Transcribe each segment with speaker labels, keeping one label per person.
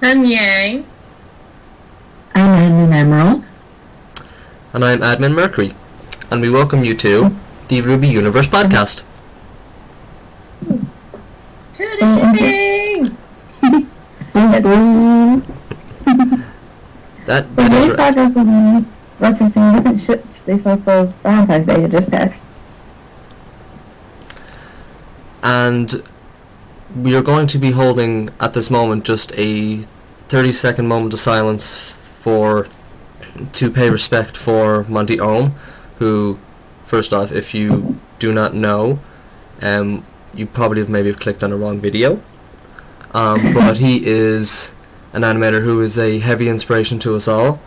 Speaker 1: Admin Yang.
Speaker 2: I'm Admin Emerald.
Speaker 3: And I'm Admin Mercury. And we welcome you to the Rwby Universe podcast.
Speaker 1: To the shipping!
Speaker 3: that
Speaker 2: So
Speaker 3: is
Speaker 2: this
Speaker 3: right.
Speaker 2: podcast will be referencing different ships based off of Valentine's Day that just passed.
Speaker 3: And we are going to be holding at this moment just a 30-second moment of silence to pay respect for Monty Ohm, who, first off, if you do not know, you probably have maybe clicked on the wrong video. But he is an animator who is a heavy inspiration to us all,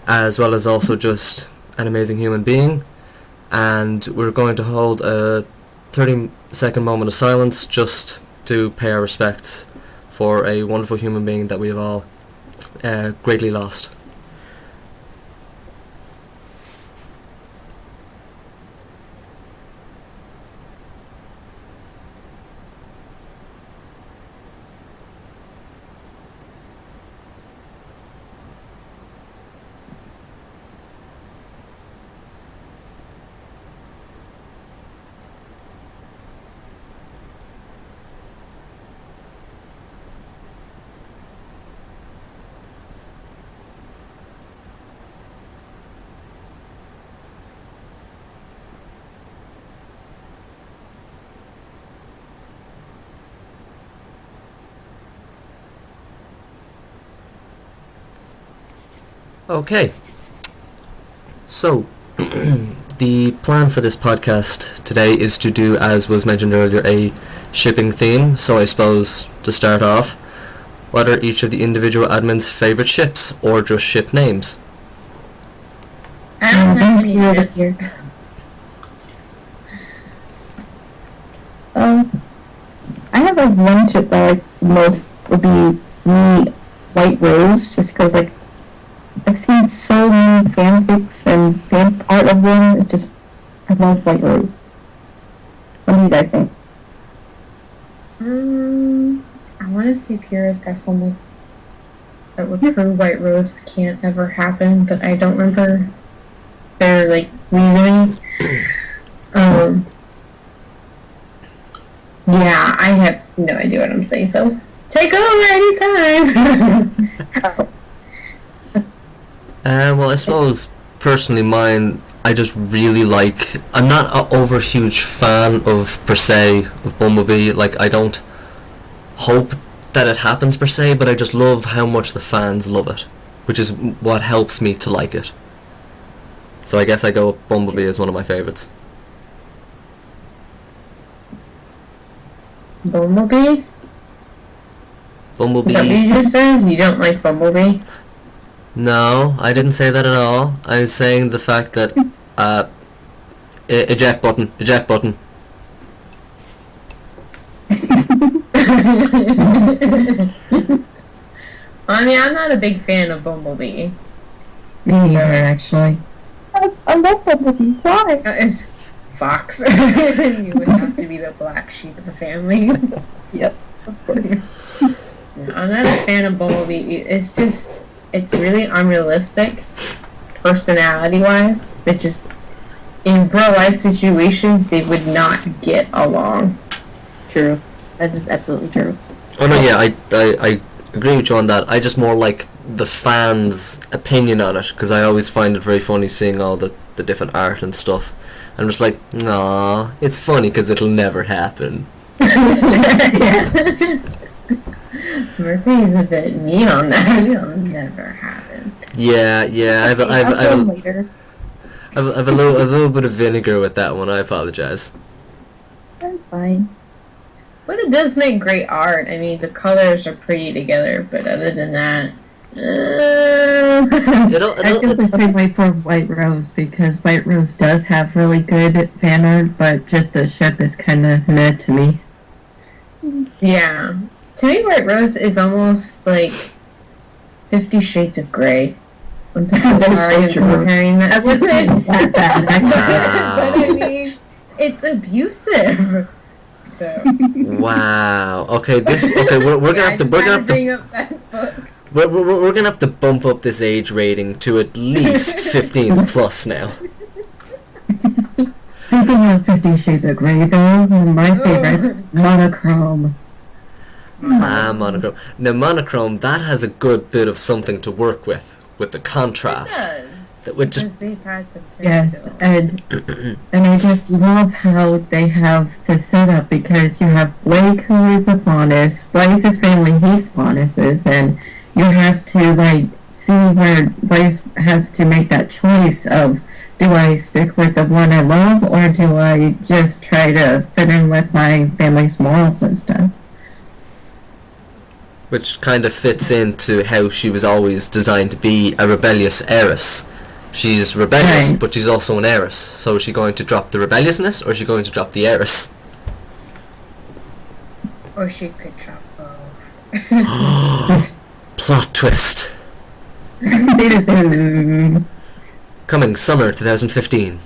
Speaker 3: as well as also just an amazing human being. And we're going to hold a 30-second moment of silence just to pay our respect for a wonderful human being that we have all greatly lost. Okay, so the plan for this podcast today is to do, as was mentioned earlier, a shipping theme. So I suppose to start off, what are each of the individual admins' favourite ships, or just ship names?
Speaker 1: I don't have any ships.
Speaker 2: I have like one ship that I like most would be me, White Rose, just because like I've seen so many fanfics and fan art of them. It's just, I love White Rose. What do you guys think?
Speaker 1: I want to see Pyrrha's got something that would prove White Rose can't ever happen, but I don't remember their reasoning. Yeah, I have no idea what I'm saying, so take over anytime!
Speaker 3: Well, I suppose personally mine, I just really like, I'm not an over huge fan of, per se, of Bumblebee. Like, I don't hope that it happens per se, but I just love how much the fans love it, which is what helps me to like it. So I guess I go with Bumblebee as one of my favourites.
Speaker 1: Bumblebee?
Speaker 3: Bumblebee.
Speaker 1: Is that what you just said? You don't like Bumblebee?
Speaker 3: No, I didn't say that at all. I was saying the fact that, eject button.
Speaker 1: I mean, I'm not a big fan of Bumblebee.
Speaker 2: Me neither, actually. I love Bumblebee. Why?
Speaker 1: It's Fox. You would have to be the black sheep of the family.
Speaker 2: Yep, of course.
Speaker 1: No, I'm not a fan of Bumblebee. It's really unrealistic, personality-wise. That just, in real-life situations, they would not get along.
Speaker 2: True. That is absolutely true.
Speaker 3: Oh no, yeah, I agree with you on that. I just more like the fans' opinion on it, because I always find it very funny seeing all the different art and stuff. I'm just like, nah, it's funny because it'll never happen.
Speaker 1: Mercury's a bit mean on that. It'll never happen.
Speaker 3: Yeah, I've
Speaker 2: later.
Speaker 3: a little bit of vinegar with that one. I apologize.
Speaker 2: That's fine.
Speaker 1: But it does make great art. I mean, the colors are pretty together, but other than that,
Speaker 2: I feel the same way for White Rose, because White Rose does have really good fan art, but just the ship is kind of meh to me.
Speaker 1: Yeah. To me, White Rose is almost like 50 Shades of Grey. I'm so sorry for comparing that to it. But I mean, it's abusive. So.
Speaker 3: Wow. Okay, we're gonna have to
Speaker 1: bring up that book.
Speaker 3: we're gonna have to bump up this age rating to at least 15 plus now.
Speaker 1: Speaking of 50 Shades of Grey, though, my favorite's Monochrome.
Speaker 3: Monochrome. Now, Monochrome, that has a good bit of something to work with the contrast.
Speaker 1: It does.
Speaker 3: Which
Speaker 1: Because they've had some and I just love how they have the setup, because you have Blake, who is a Faunus, Bryce's family hates Faunuses, and you have to, like, see where Bryce has to make that choice of, do I stick with the one I love, or do I just try to fit in with my family's morals and stuff?
Speaker 3: which kind of fits into how she was always designed to be a rebellious heiress. She's rebellious,
Speaker 1: Right.
Speaker 3: but she's also an heiress. So is she going to drop the rebelliousness, or is she going to drop the heiress?
Speaker 1: Or she could drop both.
Speaker 3: Plot twist. Coming summer 2015.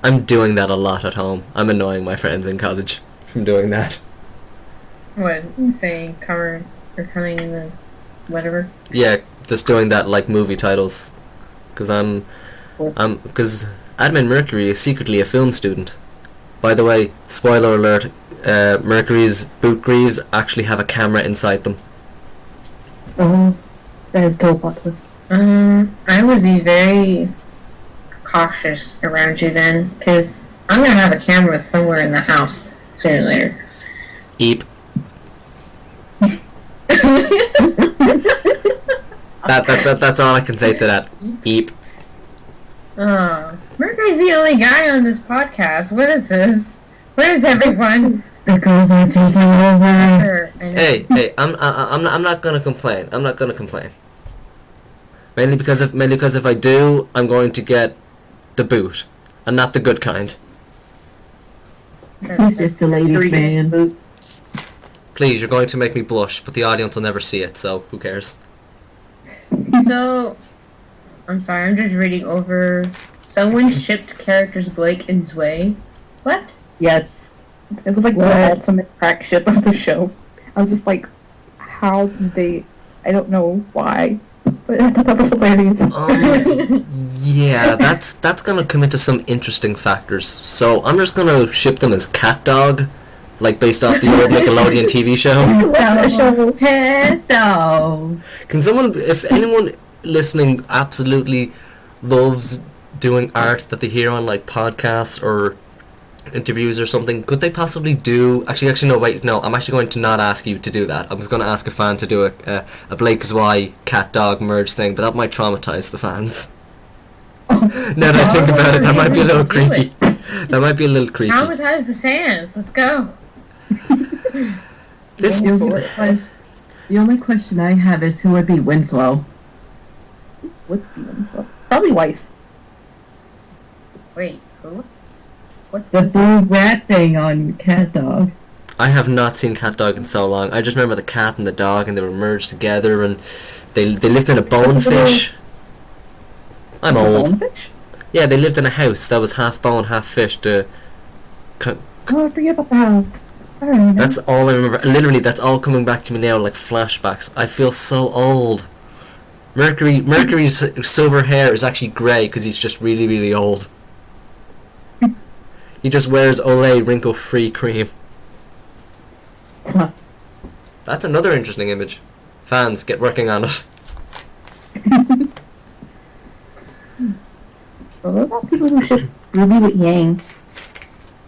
Speaker 3: I'm doing that a lot at home. I'm annoying my friends in college from doing that.
Speaker 1: What, saying cover or coming in the whatever?
Speaker 3: Yeah, just doing that like movie titles. Because because Admin Mercury is secretly a film student. By the way, spoiler alert, Mercury's boot greaves actually have a camera inside them.
Speaker 2: Oh, that is dope plot twist.
Speaker 1: I would be very cautious around you then, because I'm gonna have a camera somewhere in the house sooner or later.
Speaker 3: Eep. That's all I can say to that. Eep.
Speaker 1: Oh, Mercury's the only guy on this podcast. What is this? Where is everyone? The girls are taking over.
Speaker 3: Hey, I'm not gonna complain. I'm not gonna complain. Mainly because if I do, I'm going to get the boot, and not the good kind.
Speaker 1: He's just a ladies' man.
Speaker 3: Please, you're going to make me blush, but the audience will never see it, so who cares?
Speaker 1: So, I'm sorry, I'm just reading over. Someone shipped characters Blake and Zwei. What?
Speaker 2: Yes. It was like the ultimate crack ship of the show. I was just like, how did they... I don't know why, but I thought that was hilarious.
Speaker 3: Yeah, that's gonna come into some interesting factors. So I'm just gonna ship them as cat dog, like based off the old Nickelodeon TV show.
Speaker 1: Cat dog.
Speaker 3: Can someone, if anyone listening absolutely loves doing art that they hear on like podcasts or interviews or something, could they possibly do... Actually, no, wait, no, I'm actually going to not ask you to do that. I was going to ask a fan to do a Blake Zwei cat dog merge thing, but that might traumatize the fans. Now that I think about it, that might be a little creepy. That might be a little creepy.
Speaker 1: Traumatize the fans. Let's go.
Speaker 3: This
Speaker 4: The only question I have is who would be Winslow?
Speaker 2: Would be Winslow. Probably Weiss.
Speaker 1: Wait, who? What's
Speaker 4: The blue rat thing on Cat Dog.
Speaker 3: I have not seen Cat Dog in so long. I just remember the cat and the dog, and they were merged together, and they lived in a bonefish. I'm old.
Speaker 2: Bonefish?
Speaker 3: Yeah, they lived in a house that was half bone, half fish.
Speaker 2: Oh, I forget about the house. I don't know.
Speaker 3: That's all I remember. Literally, that's all coming back to me now, like flashbacks. I feel so old. Mercury's silver hair is actually grey because he's just really, really old. He just wears Olay wrinkle-free cream.
Speaker 2: Huh.
Speaker 3: That's another interesting image. Fans, get working on it.
Speaker 2: What about people who ship Rwby with Yang?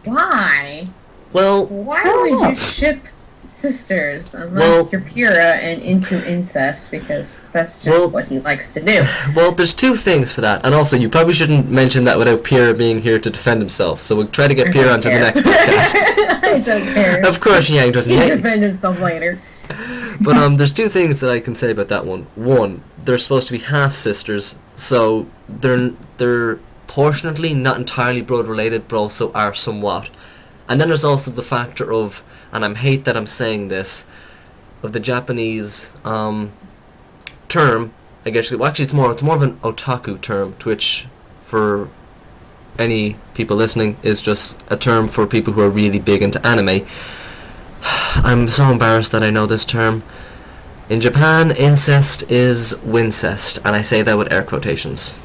Speaker 1: Why?
Speaker 3: Well,
Speaker 1: Why would you ship sisters unless
Speaker 3: Well-
Speaker 1: you're Pura and into incest? Because that's just what he likes to do.
Speaker 3: well, there's two things for that. And also, you probably shouldn't mention that without Pierre being here to defend himself. So we'll try to get Pierre onto the next podcast.
Speaker 1: I don't care.
Speaker 3: Of course, Yang doesn't.
Speaker 1: He'll
Speaker 3: Yang,
Speaker 1: defend himself later.
Speaker 3: but there's two things that I can say about that one. One, they're supposed to be half sisters, so they're proportionately not entirely blood related, but also are somewhat. And then there's also the factor of, and I hate that I'm saying this, of the Japanese term. I guess actually it's more of an otaku term, to which for any people listening is just a term for people who are really big into anime. I'm so embarrassed that I know this term. In Japan, incest is wincest, and I say that with air quotations.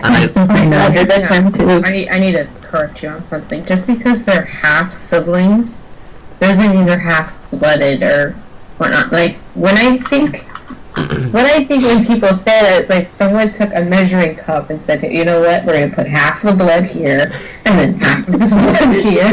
Speaker 3: And
Speaker 2: I still say no, I heard that term too.
Speaker 1: I need to correct you on something. Just because they're half siblings doesn't mean they're half blooded or whatnot. Like when I think when people say that, it's like someone took a measuring cup and said, you know what, we're gonna put half the blood here and then half of this blood here,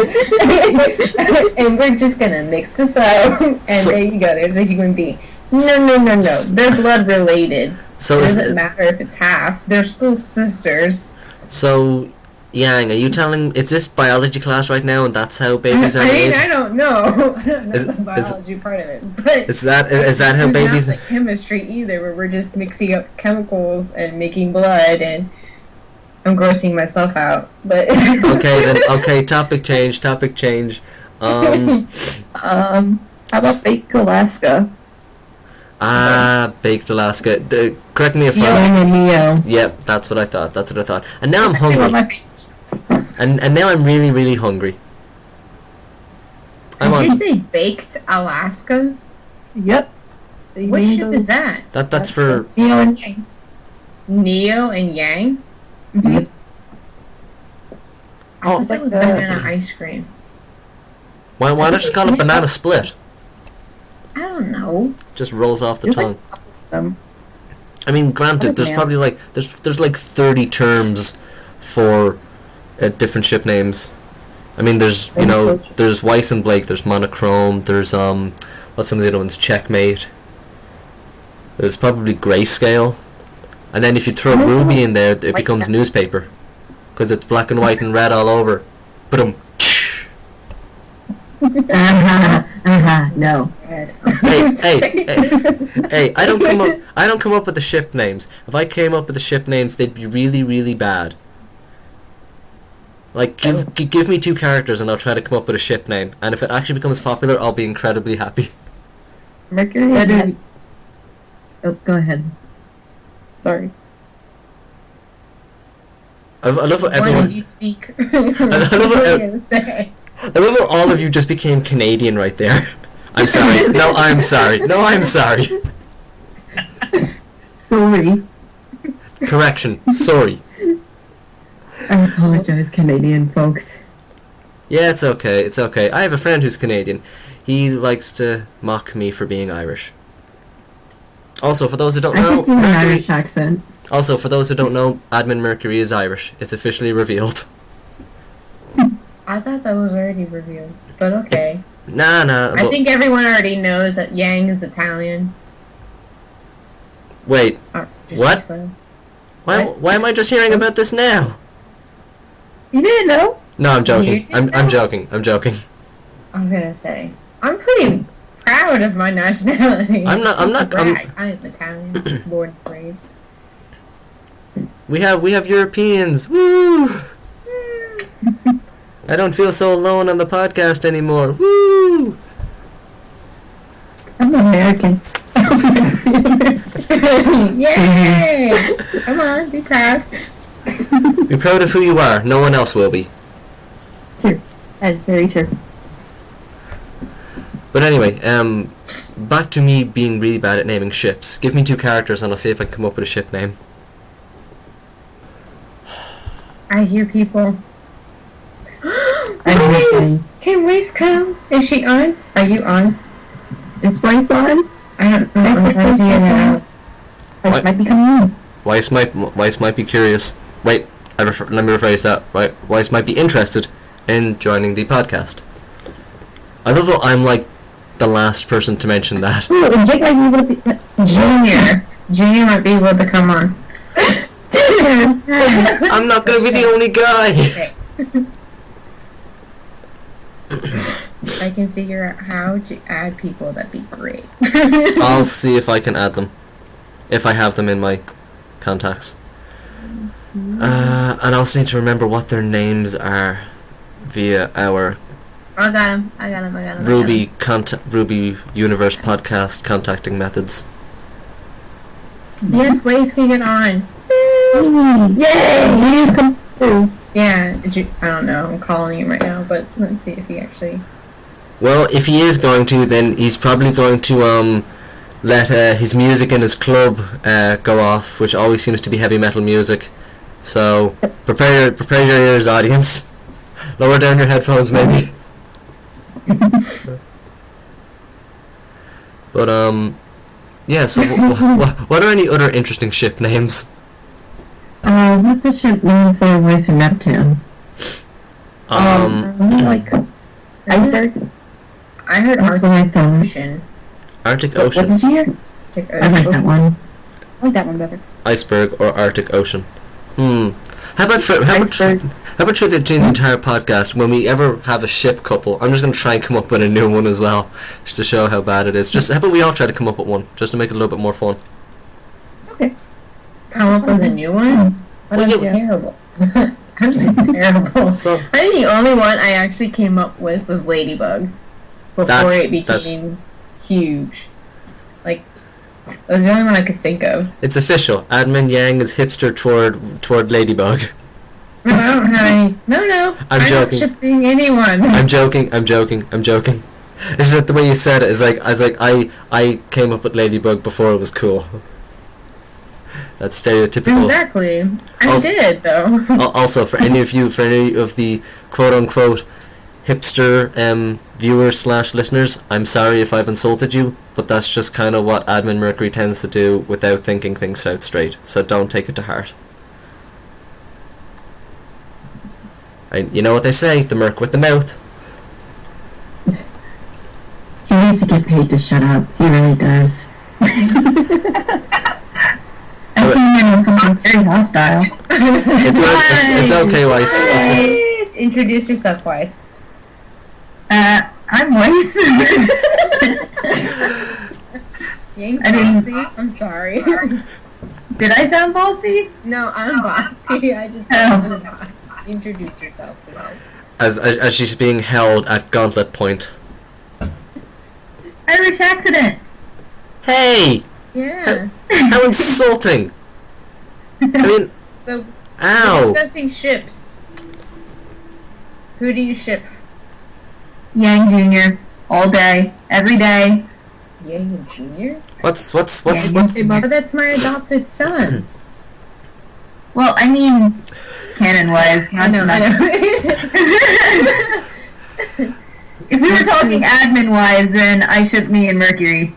Speaker 1: and we're just gonna mix this up, and there you go. There's a human being. No. They're blood related.
Speaker 3: So
Speaker 1: it doesn't matter if it's half. They're still sisters.
Speaker 3: So, Yang, are you telling? Is this biology class right now, and that's how babies are made?
Speaker 1: I don't know. I don't know the biology part of it, but
Speaker 3: is that how babies?
Speaker 1: It's not like chemistry either, where we're just mixing up chemicals and making blood, and I'm grossing myself out. But
Speaker 3: okay, then. Okay, topic change. How
Speaker 2: about Baked Alaska?
Speaker 3: Baked Alaska. Correct me if
Speaker 4: Neo
Speaker 3: I'm.
Speaker 4: and Neo.
Speaker 3: Yep, that's what I thought. And now I'm hungry. And now I'm really, really hungry.
Speaker 1: Did you say Baked Alaska?
Speaker 2: Yep.
Speaker 1: What ship is that?
Speaker 3: That's for
Speaker 2: Neo and Yang.
Speaker 1: Neo and Yang?
Speaker 2: Mm-hmm.
Speaker 1: I thought that was banana ice cream.
Speaker 3: Why not just call it banana split?
Speaker 1: I don't know.
Speaker 3: Just rolls off the tongue.
Speaker 2: Them.
Speaker 3: I mean, granted, there's probably like there's like 30 terms for different ship names. I mean, there's there's Weiss and Blake, there's Monochrome, there's what's some of the other ones? Checkmate. There's probably Grayscale, and then if you throw Rwby in there, it becomes newspaper, because it's black and white and red all over. But
Speaker 4: No.
Speaker 3: Hey! I don't come up with the ship names. If I came up with the ship names, they'd be really, really bad. Like, give me 2 characters and I'll try to come up with a ship name. And if it actually becomes popular, I'll be incredibly happy.
Speaker 2: Mercury.
Speaker 4: Oh, go ahead.
Speaker 2: Sorry.
Speaker 3: I love what
Speaker 1: Why
Speaker 3: everyone.
Speaker 1: don't you speak?
Speaker 3: I love how all of you just became Canadian right there. I'm sorry. No, I'm sorry. No, I'm sorry.
Speaker 4: Sorry.
Speaker 3: Correction. Sorry.
Speaker 4: I apologize, Canadian folks.
Speaker 3: Yeah, it's okay. It's okay. I have a friend who's Canadian. He likes to mock me for being Irish. Also, for those who don't
Speaker 4: I
Speaker 3: know,
Speaker 4: could do an Irish accent.
Speaker 3: Also, for those who don't know, Admin Mercury is Irish. It's officially revealed.
Speaker 1: I thought that was already revealed, but okay.
Speaker 3: Nah.
Speaker 1: I think everyone already knows that Yang is Italian.
Speaker 3: Wait.
Speaker 1: Just
Speaker 3: What?
Speaker 1: so.
Speaker 3: Why am I just hearing about this now?
Speaker 2: You didn't know?
Speaker 3: No, I'm joking.
Speaker 1: You
Speaker 3: I'm
Speaker 1: didn't
Speaker 3: joking. I'm joking.
Speaker 1: I was gonna say, I'm pretty proud of my nationality.
Speaker 3: I'm not.
Speaker 1: I'm Italian, born and raised.
Speaker 3: We have Europeans. Woo! I don't feel so alone on the podcast anymore. Woo!
Speaker 2: I'm American.
Speaker 1: Yay! Come on, be proud.
Speaker 3: Be proud of who you are. No one else will be.
Speaker 2: True. That's very true.
Speaker 3: But anyway, back to me being really bad at naming ships. Give me 2 characters and I'll see if I can come up with a ship name.
Speaker 1: I hear people.
Speaker 4: I
Speaker 1: Weiss! Can Weiss come? Is she on? Are you on?
Speaker 4: Is Weiss on?
Speaker 1: I don't know. I'm trying to figure that out.
Speaker 3: What?
Speaker 2: Might be coming in.
Speaker 3: Weiss might be curious. Wait, let me rephrase that. Right, Weiss might be interested in joining the podcast. I love how I'm like the last person to mention that.
Speaker 2: Ooh, and Jake might be able to be...
Speaker 1: Junior might be able to come on.
Speaker 3: I'm not gonna be the only guy.
Speaker 1: Okay. If I can figure out how to add people, that'd be great.
Speaker 3: I'll see if I can add them, if I have them in my contacts. And I also need to remember what their names are via our
Speaker 1: I got him.
Speaker 3: Rwby Universe podcast contacting methods.
Speaker 1: Yes, Weiss can get on.
Speaker 2: Yay! You just come through.
Speaker 1: Yeah, I don't know. I'm calling him right now, but let's see if he actually.
Speaker 3: Well, if he is going to, then he's probably going to let his music in his club go off, which always seems to be heavy metal music. So prepare your ears, audience. Lower down your headphones, maybe. But yeah. So what are any other interesting ship names?
Speaker 4: What's the ship name for Voice of Neptune?
Speaker 2: Like iceberg.
Speaker 1: I heard
Speaker 4: That's what I
Speaker 1: Arctic
Speaker 4: thought.
Speaker 1: Ocean.
Speaker 3: Arctic
Speaker 2: What
Speaker 3: Ocean,
Speaker 2: did you hear?
Speaker 1: Arctic
Speaker 4: I like that one.
Speaker 2: I like that one better.
Speaker 3: iceberg, or Arctic Ocean. How about through the entire podcast, when we ever have a ship couple, I'm just going to try and come up with a new one as well, just to show how bad it is. Just how about we all try to come up with one, just to make it a little bit more fun.
Speaker 2: Okay.
Speaker 1: Come up with a new one? But
Speaker 3: Well,
Speaker 1: I'm
Speaker 3: yeah.
Speaker 1: terrible. I'm just terrible.
Speaker 3: So
Speaker 1: I think the only one I actually came up with was Ladybug. Before
Speaker 3: That's-
Speaker 1: it became huge. Like, that was the only one I could think of.
Speaker 3: it's official. Admin Yang is hipster toward Ladybug.
Speaker 1: I don't have any. No.
Speaker 3: I'm joking.
Speaker 1: not shipping anyone.
Speaker 3: I'm joking. It's just the way you said it is like I came up with Ladybug before it was cool. That's stereotypical.
Speaker 1: Exactly. I
Speaker 3: Also-
Speaker 1: did, though.
Speaker 3: Also, for any of the quote unquote hipster viewers / listeners, I'm sorry if I've insulted you, but that's just kind of what Admin Mercury tends to do without thinking things out straight. So don't take it to heart. You know what they say, the Merc with the mouth.
Speaker 4: He needs to get paid to shut up. He really does.
Speaker 2: I think something very hostile.
Speaker 3: It's okay, Weiss.
Speaker 1: Weiss! Introduce yourself, Weiss.
Speaker 2: I'm Weiss.
Speaker 1: Yang's
Speaker 2: I mean-
Speaker 1: bossy. I'm sorry.
Speaker 2: Did I sound bossy?
Speaker 1: No, I'm bossy. I just
Speaker 2: Oh.
Speaker 1: introduce yourself to them.
Speaker 3: As she's being held at gauntlet point.
Speaker 2: Irish accident.
Speaker 3: Hey!
Speaker 1: Yeah.
Speaker 3: How insulting! I mean,
Speaker 1: So, we're
Speaker 3: ow!
Speaker 1: discussing ships. Who do you ship?
Speaker 2: Yang Jr. All day, every day.
Speaker 1: Yang Jr.?
Speaker 3: What's
Speaker 1: But that's my adopted son.
Speaker 2: Well, I mean, canon-wise,
Speaker 1: I
Speaker 2: not
Speaker 1: know.
Speaker 2: If we were talking admin-wise, then I ship me and Mercury.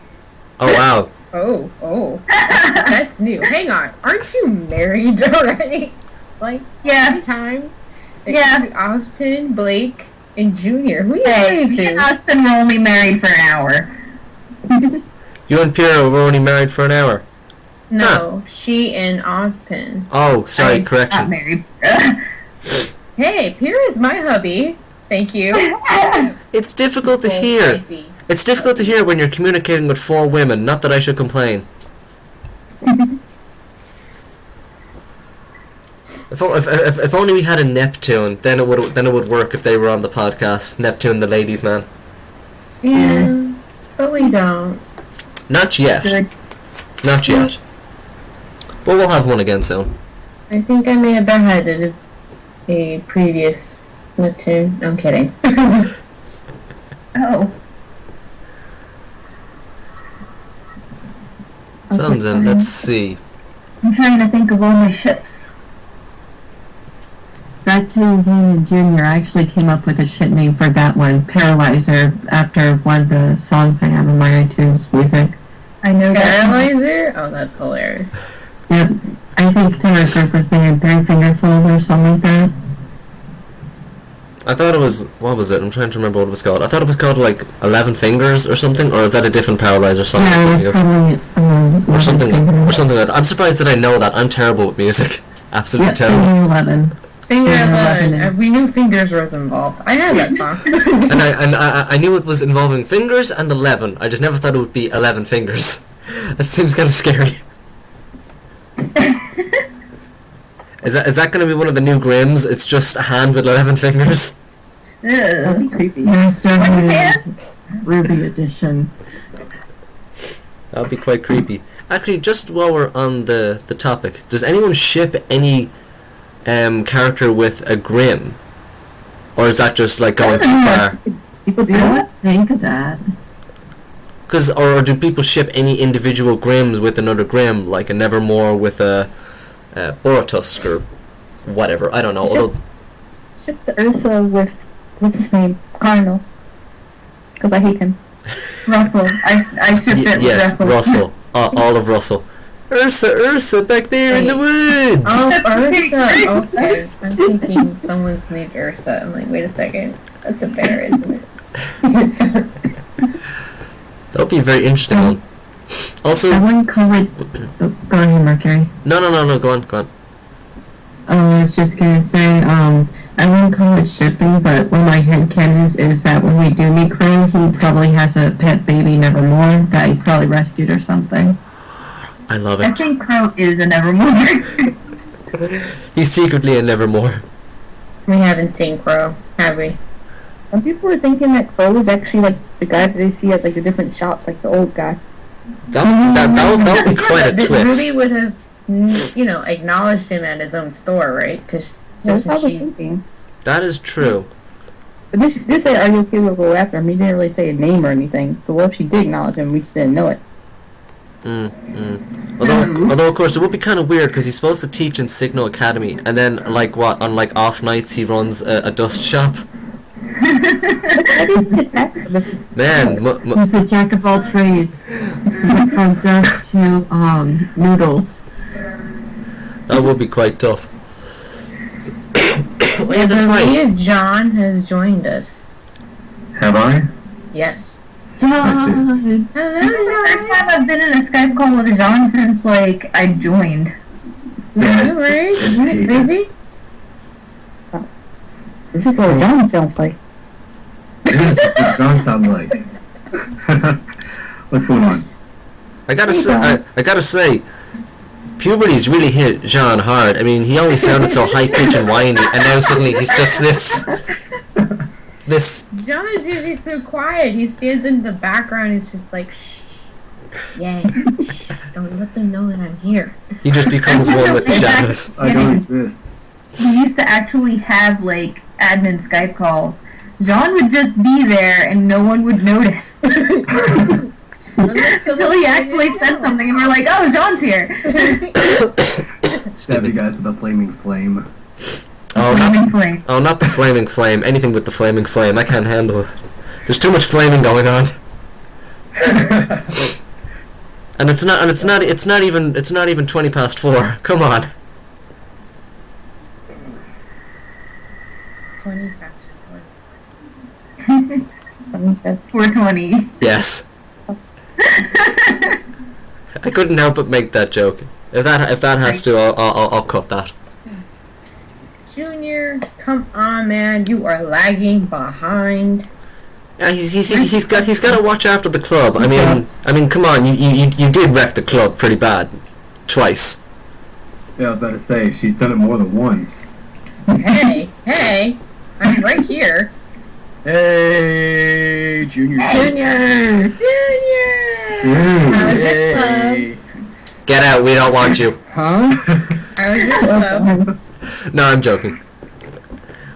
Speaker 3: Oh wow.
Speaker 1: Oh. That's new. Hang on. Aren't you married already? Like,
Speaker 2: Yeah.
Speaker 1: 3 times?
Speaker 2: Yeah.
Speaker 1: Ozpin, Blake, and Junior. Who are you
Speaker 2: Hey,
Speaker 1: married
Speaker 2: me and
Speaker 1: to?
Speaker 2: Austin were only married for an hour.
Speaker 3: You and Piero were only married for an hour.
Speaker 1: No, she and Ozpin.
Speaker 3: Oh, sorry,
Speaker 2: I'm not
Speaker 3: correction.
Speaker 2: married.
Speaker 1: Hey, Pierre is my hubby. Thank you.
Speaker 3: It's difficult to
Speaker 1: Well,
Speaker 3: hear.
Speaker 1: wifey.
Speaker 3: It's difficult to hear when you're communicating with 4 women, not that I should complain. If only we had a Neptune, then it would work if they were on the podcast. Neptune, the ladies' man.
Speaker 1: Yeah, but we don't.
Speaker 3: Not yet.
Speaker 2: Good.
Speaker 3: Not yet. But we'll have one again soon.
Speaker 1: I think I may have beheaded a previous Neptune. I'm kidding.
Speaker 2: Oh.
Speaker 3: Sounds in. Let's see.
Speaker 2: I'm trying to think of all my ships.
Speaker 4: Back to Yang Jr. I actually came up with a shit name for that one, Paralyzer, after one of the songs I have in my iTunes music.
Speaker 2: I know that.
Speaker 1: Paralyzer? Oh, that's hilarious.
Speaker 4: Yep. I think their group was named Three Finger Fold or something like that.
Speaker 3: I thought it was, what was it? I'm trying to remember what it was called. I thought it was called like 11 Fingers or something, or is that a different Paralyzer song?
Speaker 4: Yeah, it was probably
Speaker 3: or something,
Speaker 4: Fingers.
Speaker 3: or something like that. I'm surprised that I know that. I'm terrible with music. Absolutely
Speaker 4: Yep,
Speaker 3: terrible.
Speaker 4: Finger 11.
Speaker 1: Finger
Speaker 4: Yeah,
Speaker 1: 11.
Speaker 4: 11 is-
Speaker 1: We knew Fingers was involved. I had that song.
Speaker 3: And I knew it was involving fingers and 11. I just never thought it would be 11 fingers. That seems kind of scary. Is that going to be one of the new Grimms? It's just a hand with 11 fingers.
Speaker 2: That'd be creepy.
Speaker 4: Yeah, certainly
Speaker 2: What
Speaker 4: is. Ruby Edition.
Speaker 3: That would be quite creepy. Actually, just while we're on the topic, does anyone ship any character with a Grimm? Or is that just like going too far?
Speaker 2: People do
Speaker 4: I
Speaker 2: that?
Speaker 4: would think of that.
Speaker 3: Or do people ship any individual Grims with another Grim, like a Nevermore with a Boratusk or whatever? I don't know. Although,
Speaker 2: Ship the Ursa with, what's his name? Cardinal. Because I hate him.
Speaker 5: Russell. I shipped it with
Speaker 3: yes, Russell. All of Russell. Ursa, back there in the woods.
Speaker 1: Oh, Ursa. Okay, I'm thinking someone's named Ursa. I'm like, wait a second. That's a bear, isn't it?
Speaker 3: That'll be a very interesting one. Also,
Speaker 4: I wouldn't call it. Oh, go ahead, Mercury.
Speaker 3: no. Go on.
Speaker 4: I was just gonna say, I wouldn't call it shipping, but one of my headcanons is that when we do meet Crow, he probably has a pet baby Nevermore that he probably rescued or something.
Speaker 3: I love
Speaker 5: I
Speaker 3: it.
Speaker 5: think Crow is a Nevermore.
Speaker 3: He's secretly a Nevermore.
Speaker 1: We haven't seen Crow, have we?
Speaker 2: Some people were thinking that Crow was actually like the guy that they see at like the different shops, like the old guy.
Speaker 3: That would be quite a
Speaker 1: Rwby
Speaker 3: twist.
Speaker 1: would have, acknowledged him at his own store, right? Because
Speaker 2: That's what I
Speaker 1: doesn't
Speaker 2: was
Speaker 1: she?
Speaker 2: thinking.
Speaker 3: That is true.
Speaker 2: But this say, are you okay with go after him? He didn't really say a name or anything. So what if she did acknowledge him? We just didn't know it.
Speaker 3: Although of course it would be kind of weird because he's supposed to teach in Signal Academy, and then on off nights he runs a dust shop. Man,
Speaker 4: He's the jack of all trades, from dust to noodles.
Speaker 3: that would be quite tough. Oh, yeah, that's
Speaker 1: I
Speaker 3: right.
Speaker 1: believe John has joined us.
Speaker 6: Have I?
Speaker 1: Yes.
Speaker 4: John!
Speaker 5: This is the first time I've been in a Skype call with John since, I joined.
Speaker 1: Yeah, right? Isn't it crazy?
Speaker 2: This is what John sounds like.
Speaker 6: Yeah, that's what John sounds like. What's going on?
Speaker 3: I gotta say, puberty's really hit Jean hard. I mean, he always sounded so high pitched and whiny, and now suddenly he's just this.
Speaker 1: John is usually so quiet. He stands in the background. He's just like, shh. Yeah, shh. Don't let them know that I'm here.
Speaker 3: He just becomes one with the shadows.
Speaker 6: I don't exist.
Speaker 5: We used to actually have, admin Skype calls. John would just be there and no one would notice. Until he actually said something and we're like, oh, John's here.
Speaker 6: Stab you guys with a flaming flame.
Speaker 5: Flaming flame.
Speaker 3: Oh, not the flaming flame. Anything with the flaming flame. I can't handle it. There's too much flaming going on. And it's not even 20 past 4. Come on.
Speaker 1: 20 past
Speaker 5: 420.
Speaker 3: Yes. I couldn't help but make that joke. If that has to, I'll cut that.
Speaker 1: Junior, come on, man. You are lagging behind.
Speaker 3: Yeah, he's got to watch after the club. I mean, come on, you did wreck the club pretty bad, twice.
Speaker 6: Yeah, I was about to say, she's done it more than once.
Speaker 1: Hey, I'm right here.
Speaker 7: Hey, Junior.
Speaker 1: Junior! How was your club?
Speaker 3: Get out, we don't want you.
Speaker 7: Huh?
Speaker 1: How was your club?
Speaker 3: No, I'm joking.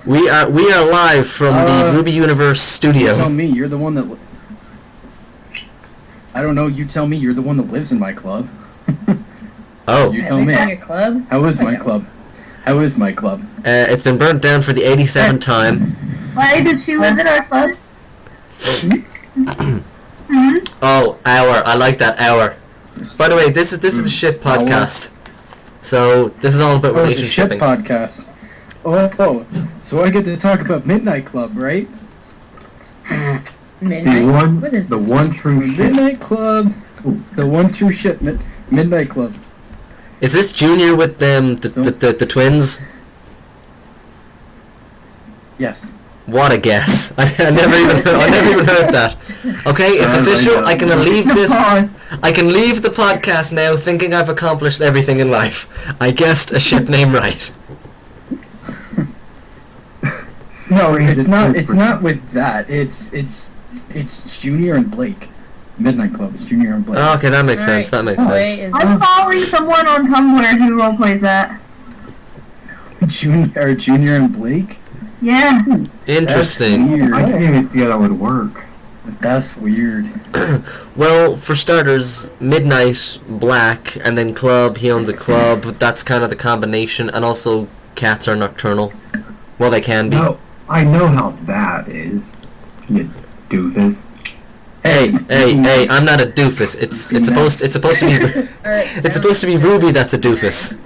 Speaker 3: We are live from the Rwby Universe
Speaker 7: You tell
Speaker 3: studio.
Speaker 7: me, you're the one that... I don't know, you tell me, you're the one that lives in my club.
Speaker 3: Oh,
Speaker 7: You
Speaker 1: I
Speaker 7: tell
Speaker 1: live
Speaker 7: me.
Speaker 1: in your club?
Speaker 7: How is
Speaker 1: I
Speaker 7: my
Speaker 1: don't.
Speaker 7: club? How is my club?
Speaker 3: it's been burnt down for the 87th time.
Speaker 5: Why does she live in our club?
Speaker 3: Oh, hour. I like that hour. By the way, this is the ship podcast. So this is all about
Speaker 7: Oh, it's a ship
Speaker 3: relationshipping.
Speaker 7: podcast. Oh, so I get to talk about Midnight Club, right?
Speaker 1: Midnight? What is
Speaker 6: The
Speaker 1: this?
Speaker 6: one true shit.
Speaker 7: Midnight Club. The one true shit. Midnight Club.
Speaker 3: Is this Junior with the twins?
Speaker 7: Yes.
Speaker 3: What a guess! I never even heard that. Okay, it's official. I can leave this. I can leave the podcast now, thinking I've accomplished everything in life. I guessed a ship name right.
Speaker 7: No, it's not.
Speaker 6: it's
Speaker 7: It's not with that. It's Junior and Blake. Midnight Club. It's Junior and Blake.
Speaker 3: Oh, okay, that makes sense.
Speaker 1: Alright,
Speaker 3: That makes
Speaker 1: Zoe
Speaker 3: sense.
Speaker 1: is-
Speaker 5: I'm following someone on Tumblr who roleplays that.
Speaker 7: Junior and Blake.
Speaker 5: Yeah.
Speaker 3: Interesting.
Speaker 7: Weird.
Speaker 6: I can't even see how that would work.
Speaker 7: That's weird.
Speaker 3: Well, for starters, Midnight, Black, and then Club, he owns a club. That's kind of the combination. And also, cats are nocturnal. Well, they can be.
Speaker 6: No, I know how that is. You doofus.
Speaker 3: Hey, I'm not a doofus. It's supposed to be
Speaker 1: Alright,
Speaker 3: it's supposed to be Ruby that's a doofus.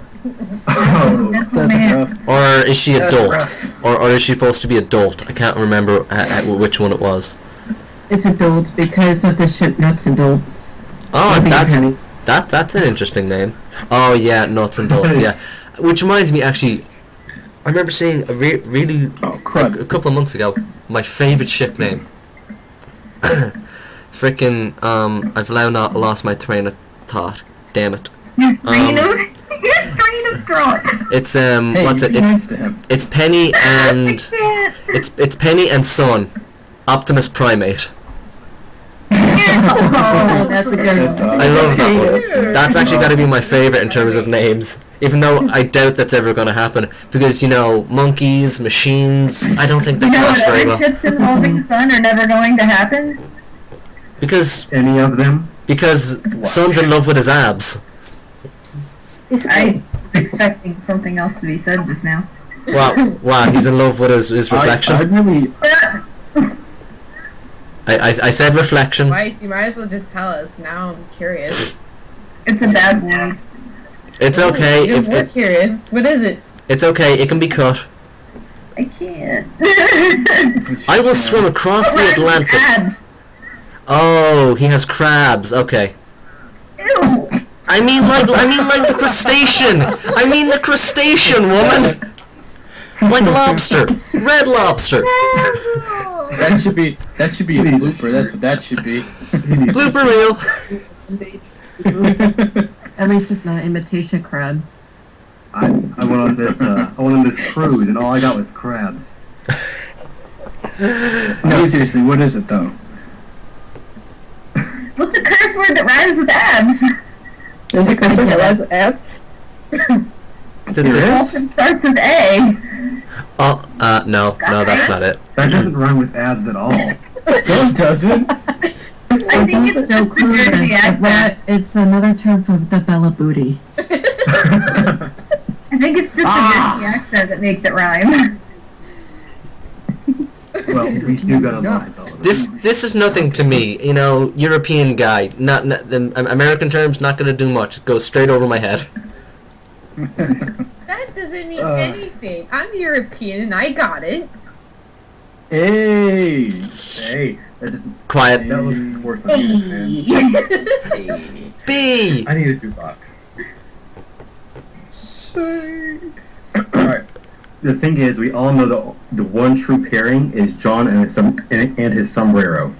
Speaker 6: Oh,
Speaker 5: That's what
Speaker 7: That's
Speaker 5: man.
Speaker 7: rough.
Speaker 3: Or is she
Speaker 7: That's
Speaker 3: adult?
Speaker 7: rough.
Speaker 3: Or is she supposed to be adult? I can't remember which one it was.
Speaker 4: It's adult because of the ship nuts adults.
Speaker 3: Oh,
Speaker 4: Maybe Penny.
Speaker 3: that's an interesting name. Oh yeah, nuts and bolts. Yeah, which reminds me, actually, I remember seeing a really
Speaker 7: Oh, crud.
Speaker 3: a couple of months ago my favorite ship name. Frickin' I've now lost my train of thought. Damn it.
Speaker 5: Your train of thought.
Speaker 3: It's
Speaker 7: Hey,
Speaker 3: what's
Speaker 7: you
Speaker 3: it?
Speaker 7: be nice to him.
Speaker 3: It's Penny
Speaker 5: I
Speaker 3: and
Speaker 5: can't.
Speaker 3: it's Penny and Son, Optimus Primate.
Speaker 4: Oh, that's a good
Speaker 7: That's
Speaker 4: one.
Speaker 3: I love that one. That's actually got to be my favorite in terms of names. Even though I doubt that's ever going to happen. Because, you know, monkeys, machines, I don't think they
Speaker 5: You know
Speaker 3: clash
Speaker 5: what
Speaker 3: very
Speaker 5: other
Speaker 3: well.
Speaker 5: ships involving Sun are never going to happen?
Speaker 3: Because
Speaker 6: any of them?
Speaker 3: Son's in love with his abs.
Speaker 5: I was expecting something else to be said just now.
Speaker 3: Wow, he's in love with his reflection.
Speaker 7: I really.
Speaker 3: I said reflection.
Speaker 1: Twice, you might as well just tell us. Now I'm curious.
Speaker 5: It's a bad word.
Speaker 3: It's okay.
Speaker 1: We're curious. What is it?
Speaker 3: It's okay. It can be cut.
Speaker 5: I can't.
Speaker 3: I will swim across the Atlantic.
Speaker 5: Abs.
Speaker 3: Oh, he has crabs. Okay.
Speaker 5: Ew.
Speaker 3: I mean like the crustacean. I mean the crustacean, woman. Like lobster. Red lobster.
Speaker 7: That should be a blooper. That's what that should be.
Speaker 3: Blooper reel.
Speaker 4: At least it's not imitation crab.
Speaker 6: I went on this cruise and all I got was crabs.
Speaker 7: No, seriously, what is it though?
Speaker 5: What's a curse word that rhymes with abs?
Speaker 2: There's a question that was app.
Speaker 6: There
Speaker 5: Also
Speaker 6: is?
Speaker 5: starts with A.
Speaker 3: Oh, no, that's not it.
Speaker 6: That doesn't rhyme with abs at all.
Speaker 7: No, it doesn't.
Speaker 5: I think it's
Speaker 4: Still
Speaker 5: just a Jersey
Speaker 4: clueless.
Speaker 5: accent.
Speaker 4: But it's another term for the Bella booty.
Speaker 5: I think it's just a Jersey accent that makes it rhyme.
Speaker 6: Well, we do got a lot of those.
Speaker 3: This is nothing to me. You know, European guy. Not in American terms. Not gonna do much. It goes straight over my head.
Speaker 1: That doesn't mean anything. I'm European and I got it.
Speaker 6: Hey, that doesn't.
Speaker 3: Quiet.
Speaker 6: That looks worse than me, man.
Speaker 3: B.
Speaker 6: I need a jukebox. Alright. The thing is, we all know the one true pairing is John and his sombrero.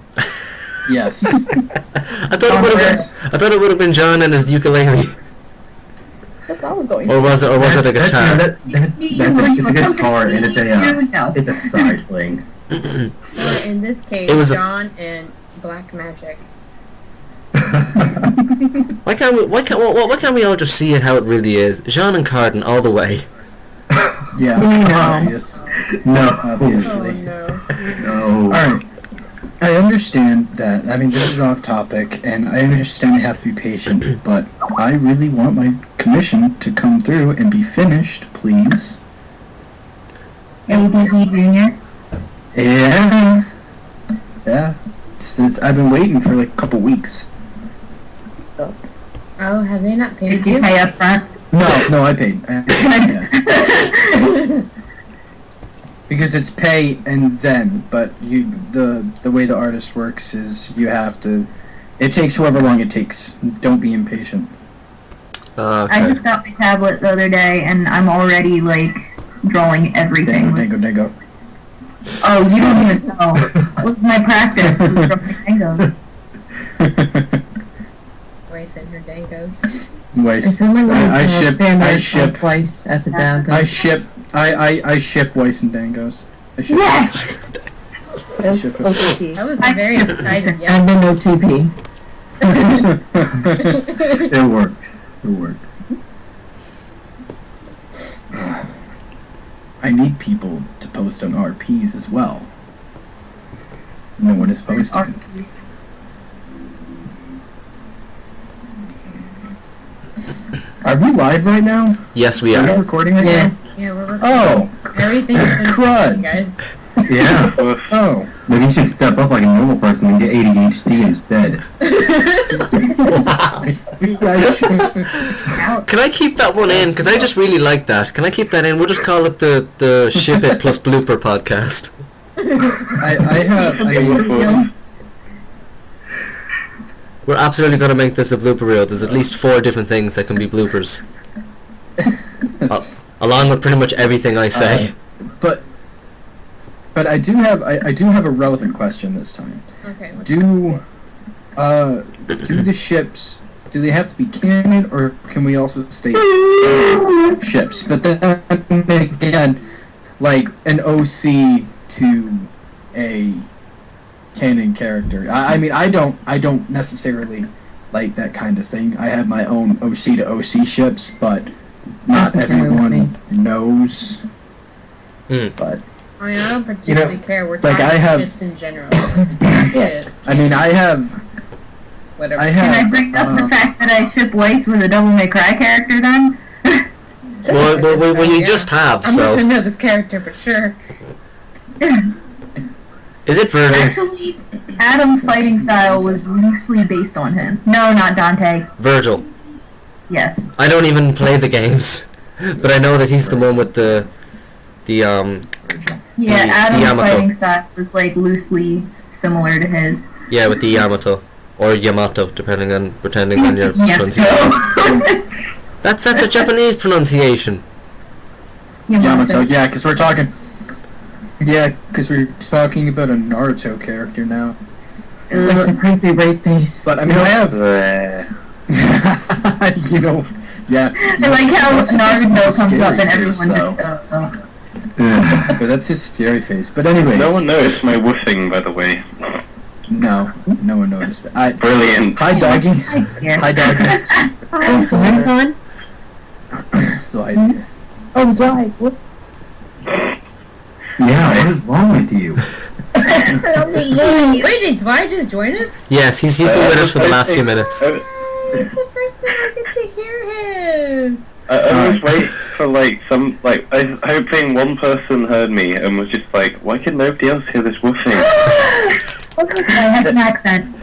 Speaker 7: Yes.
Speaker 3: I thought it would have been John and his ukulele.
Speaker 2: That's what I was going
Speaker 3: Or was it a guitar?
Speaker 6: That's a guitar and it's a side fling.
Speaker 1: Or in this case,
Speaker 3: It was a-
Speaker 1: John and Black Magic.
Speaker 3: Why can't we all just see it how it really is? Jean and Carden all the way.
Speaker 7: Yeah.
Speaker 4: No.
Speaker 7: Obvious.
Speaker 6: No.
Speaker 1: Oh
Speaker 7: Obviously.
Speaker 1: no.
Speaker 6: No.
Speaker 7: Alright. I understand that. I mean, this is off topic, and I understand I have to be patient, but I really want my commission to come through and be finished, please.
Speaker 5: ADD Junior.
Speaker 7: Yeah. Yeah. I've been waiting for like a couple weeks.
Speaker 1: Oh, have they not paid
Speaker 5: Did you pay up front?
Speaker 7: No, I paid. Yeah. Because it's pay and then, but the way the artist works is you have to. It takes however long it takes. Don't be impatient.
Speaker 5: I
Speaker 3: Okay.
Speaker 5: just got my tablet the other day and I'm already like drawing everything.
Speaker 7: Dango.
Speaker 5: Oh, you don't even know. That was my practice. Was drawing tangos.
Speaker 1: Grace and her dangos.
Speaker 7: Weiss. I ship
Speaker 4: twice as a dad.
Speaker 7: I ship Weiss and Dangos. I ship
Speaker 5: Yes!
Speaker 7: ship it.
Speaker 1: That was a very exciting
Speaker 4: And
Speaker 1: yes.
Speaker 4: then no TP.
Speaker 6: It works. It works.
Speaker 7: I need people to post on RPs as well. No one is posting. Are we live right now?
Speaker 3: Yes, we
Speaker 7: Are we
Speaker 3: are.
Speaker 7: recording right
Speaker 4: Yes.
Speaker 1: Yeah, we're recording.
Speaker 7: now?
Speaker 1: Everything's been
Speaker 7: crud.
Speaker 1: recorded, guys.
Speaker 6: Yeah.
Speaker 7: Oh.
Speaker 6: Maybe you should step up like a normal person and get ADHD instead.
Speaker 7: You guys should-
Speaker 3: Can I keep that one in? Because I just really like that. Can I keep that in? We'll just call it the Ship It plus Blooper podcast. We're absolutely going to make this a blooper reel. There's at least 4 different things that can be bloopers. Along with pretty much everything I say.
Speaker 7: But I do have a relevant question this time.
Speaker 1: Okay.
Speaker 7: Do the ships, do they have to be canon, or can we also state ships? But then again, like an OC to a canon character. I mean, I don't necessarily like that kind of thing. I have my own OC to OC ships, but not everyone knows. But
Speaker 1: I mean, I don't particularly care. We're
Speaker 7: like,
Speaker 1: talking
Speaker 7: I have-
Speaker 1: ships in general. Ships.
Speaker 7: I mean, I have.
Speaker 1: Whatever.
Speaker 7: I
Speaker 5: Can I
Speaker 7: have.
Speaker 5: bring up the fact that I ship Weiss with a Devil May Cry character then?
Speaker 3: Well, you just have,
Speaker 1: I'm not
Speaker 3: so...
Speaker 1: gonna know this character, but sure.
Speaker 3: Is it Virgil?
Speaker 5: Actually, Adam's fighting style was loosely based on him. No, not Dante.
Speaker 3: Virgil.
Speaker 5: Yes.
Speaker 3: I don't even play the games. But I know that he's the one with the
Speaker 5: Yeah,
Speaker 3: The
Speaker 5: Adam's
Speaker 3: Yamato.
Speaker 5: fighting style was like loosely similar to his.
Speaker 3: Yeah, with the Yamato. Or Yamato, depending on your pronunciation.
Speaker 5: Yamato.
Speaker 3: That's a Japanese pronunciation.
Speaker 7: Yamato, yeah, because we're talking. Yeah, because we're talking about a Naruto character now.
Speaker 4: That's a creepy red face.
Speaker 7: But I mean, I have. You know, yeah.
Speaker 5: I like how Naruto comes up and
Speaker 7: Scary
Speaker 5: everyone
Speaker 7: face,
Speaker 5: just
Speaker 7: though.
Speaker 5: goes,
Speaker 7: But that's his scary face. But anyways.
Speaker 8: No one noticed my woofing, by the way.
Speaker 7: No one noticed.
Speaker 8: Brilliant.
Speaker 7: Hi, doggy.
Speaker 5: Yeah.
Speaker 7: Hi, doggy.
Speaker 4: So when's on?
Speaker 7: So I here.
Speaker 2: Oh, Zwei. What?
Speaker 6: Yeah, what is wrong with you?
Speaker 1: Wait, did Zwei just join us?
Speaker 3: Yes, he's been with us for the last few minutes.
Speaker 1: It's the first time I get to hear him.
Speaker 8: I always wait for I hoping one person heard me and was just like, why can nobody else hear this woofing?
Speaker 5: I have an accent.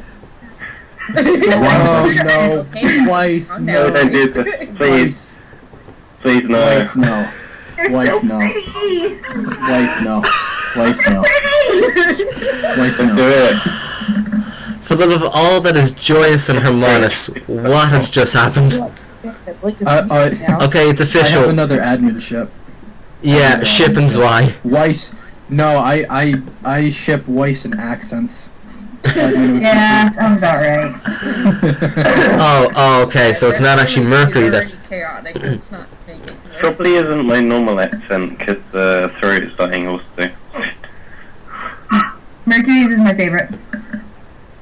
Speaker 7: Oh no! Twice,
Speaker 1: Calm
Speaker 7: no.
Speaker 1: down.
Speaker 8: Please, please no.
Speaker 7: Twice, no.
Speaker 5: They're
Speaker 7: Twice,
Speaker 5: so
Speaker 7: no.
Speaker 5: pretty.
Speaker 7: Twice, no. Twice, no. Twice,
Speaker 8: Don't do
Speaker 7: no.
Speaker 8: it.
Speaker 3: For the love of all that is joyous and harmonious, what has just happened? Okay, it's
Speaker 7: I have
Speaker 3: official.
Speaker 7: another admin ship.
Speaker 3: Yeah, Ship and Zwei.
Speaker 7: Weiss. No, I ship Weiss and accents.
Speaker 5: Yeah, sounds about right.
Speaker 3: Oh, okay, so it's not actually Mercury that...
Speaker 1: It's already chaotic. It's not making it worse.
Speaker 8: Probably isn't my normal accent because the throat is dying also.
Speaker 5: Mercury's is my favorite.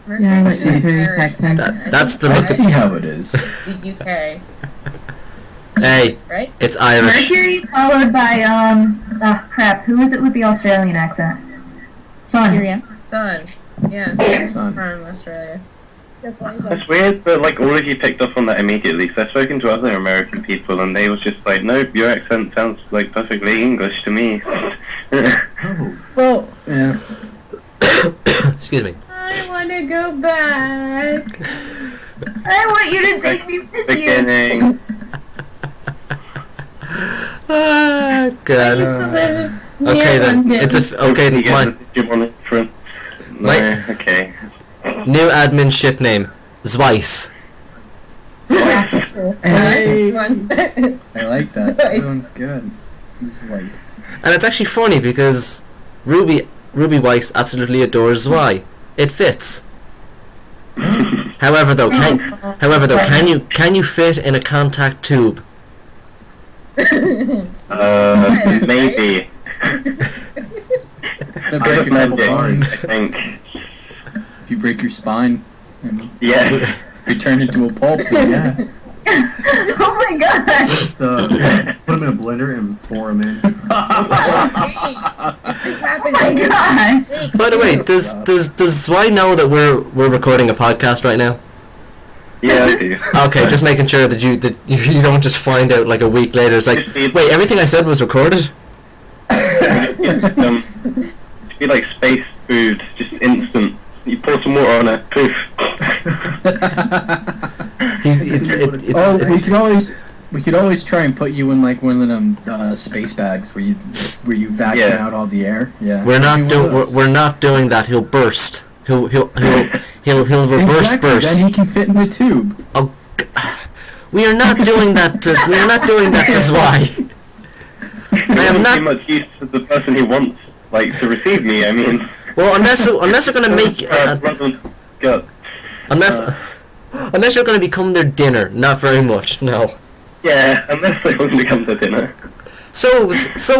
Speaker 4: Yeah, I like Mercury's accent.
Speaker 3: That's the
Speaker 7: I
Speaker 3: look.
Speaker 7: see how it is.
Speaker 1: The UK,
Speaker 3: Hey,
Speaker 1: right?
Speaker 3: it's Irish.
Speaker 5: Mercury followed by crap. Who is it with the Australian accent? Sun.
Speaker 1: Sun. Yeah,
Speaker 7: Sun.
Speaker 1: from Australia.
Speaker 8: It's weird that all of you picked up on that immediately. Because I've spoken to other American people and they was just like, nope, your accent sounds like perfectly English to me.
Speaker 7: Well, yeah.
Speaker 3: Excuse me.
Speaker 1: I want to go back.
Speaker 5: I want you to take me with you.
Speaker 8: Beginning.
Speaker 3: Ah,
Speaker 1: I
Speaker 3: God.
Speaker 1: used to live near
Speaker 3: Okay then,
Speaker 1: London.
Speaker 3: it's okay.
Speaker 8: You get
Speaker 3: Mine.
Speaker 8: the Digimon reference? No,
Speaker 3: Mine.
Speaker 8: okay.
Speaker 3: New admin ship name, Zweiss.
Speaker 7: Hey.
Speaker 1: One.
Speaker 7: I like that.
Speaker 1: Weiss.
Speaker 7: That one's good. This is Weiss.
Speaker 3: And it's actually funny because Rwby absolutely adores Zwei. It fits. However though, can you fit in a contact tube?
Speaker 8: Maybe.
Speaker 7: That
Speaker 8: I
Speaker 7: break a couple
Speaker 8: I
Speaker 7: bones.
Speaker 8: think.
Speaker 7: If you break your spine and
Speaker 8: Yeah.
Speaker 7: you turn into a pulp, yeah.
Speaker 5: Oh my god.
Speaker 6: Just put him in a blender and pour them in.
Speaker 1: This happens.
Speaker 5: Oh my gosh.
Speaker 3: By the way, does Zwei know that we're recording a podcast right now?
Speaker 8: Yeah, I do.
Speaker 3: Okay, just making sure that you don't just find out like a week later. It's like, wait, everything I said was recorded.
Speaker 8: Be like space food, just instant. You pour some water on it, poof.
Speaker 7: We could always try and put you in like one of them space bags where you vacuum out all the air. Yeah.
Speaker 3: We're not doing that. He'll burst. He'll reverse
Speaker 7: exactly,
Speaker 3: burst.
Speaker 7: Then he can fit in the tube.
Speaker 3: Oh, we are not doing that. We are not doing that to Zwei. I am not
Speaker 8: too much use to the person who wants to receive me. I mean.
Speaker 3: Well, unless they're gonna make unless you're gonna become their dinner, not very much. No.
Speaker 8: Yeah, unless they want to come to dinner.
Speaker 3: So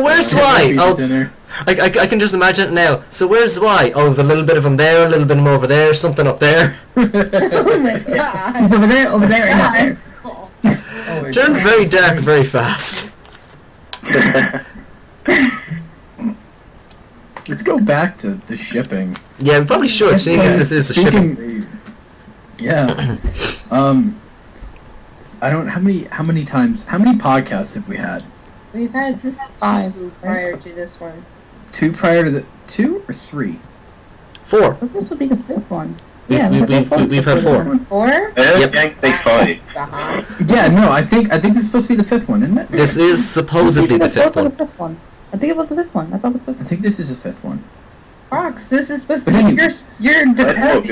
Speaker 3: where's Zwei? Oh,
Speaker 7: Dinner.
Speaker 3: I can just imagine it now. So where's Zwei? Oh, there's a little bit of him there, a little bit of him over there, something up there.
Speaker 1: Oh my god.
Speaker 2: He's over there, and up there.
Speaker 3: It turned very dark very fast.
Speaker 7: Let's go back to the shipping.
Speaker 3: Yeah, we probably should, seeing as this is a shipping.
Speaker 7: Yeah. I don't. How many podcasts have we had?
Speaker 1: We've had
Speaker 2: 5
Speaker 1: prior to this one.
Speaker 7: 2 prior to the 2 or 3?
Speaker 3: 4.
Speaker 2: But this would be the 5th one.
Speaker 3: We've had 4.
Speaker 1: 4?
Speaker 8: Yep. Say 5.
Speaker 7: Yeah, no, I think this is supposed to be the 5th one, isn't it?
Speaker 3: This is supposedly the 5th one.
Speaker 2: I think it was the 5th one. I thought it was the 5th
Speaker 7: I think this is the 5th one.
Speaker 1: Fox, this is supposed to
Speaker 7: But
Speaker 1: be
Speaker 7: anyway.
Speaker 1: your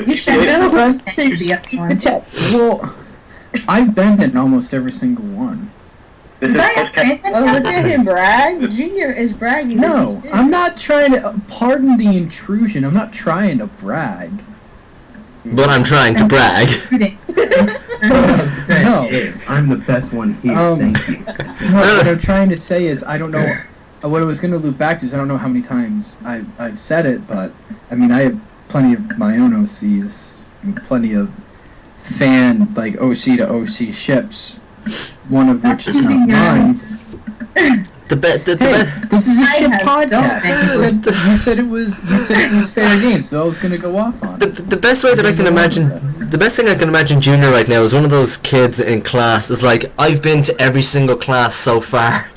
Speaker 1: you should know.
Speaker 2: one. Check.
Speaker 7: Well, I've been in almost every single one.
Speaker 8: This is podcast.
Speaker 1: Oh, look at him brag. Junior is bragging.
Speaker 7: No, I'm not trying to. Pardon the intrusion. I'm not trying to brag.
Speaker 3: But I'm trying to brag.
Speaker 7: No.
Speaker 6: I'm the best one here. Thank you.
Speaker 7: No, what I'm trying to say is I don't know. What I was going to loop back to is I don't know how many times I've said it, but I mean I have plenty of my own OCs, and plenty of fan OC to OC ships. One of which is not mine. Hey, this is a ship podcast. You said it was fair game, so I was gonna go off on it.
Speaker 3: The best way that I can imagine, the best thing I can imagine Junior right now is one of those kids in class is like, I've been to every single class so far.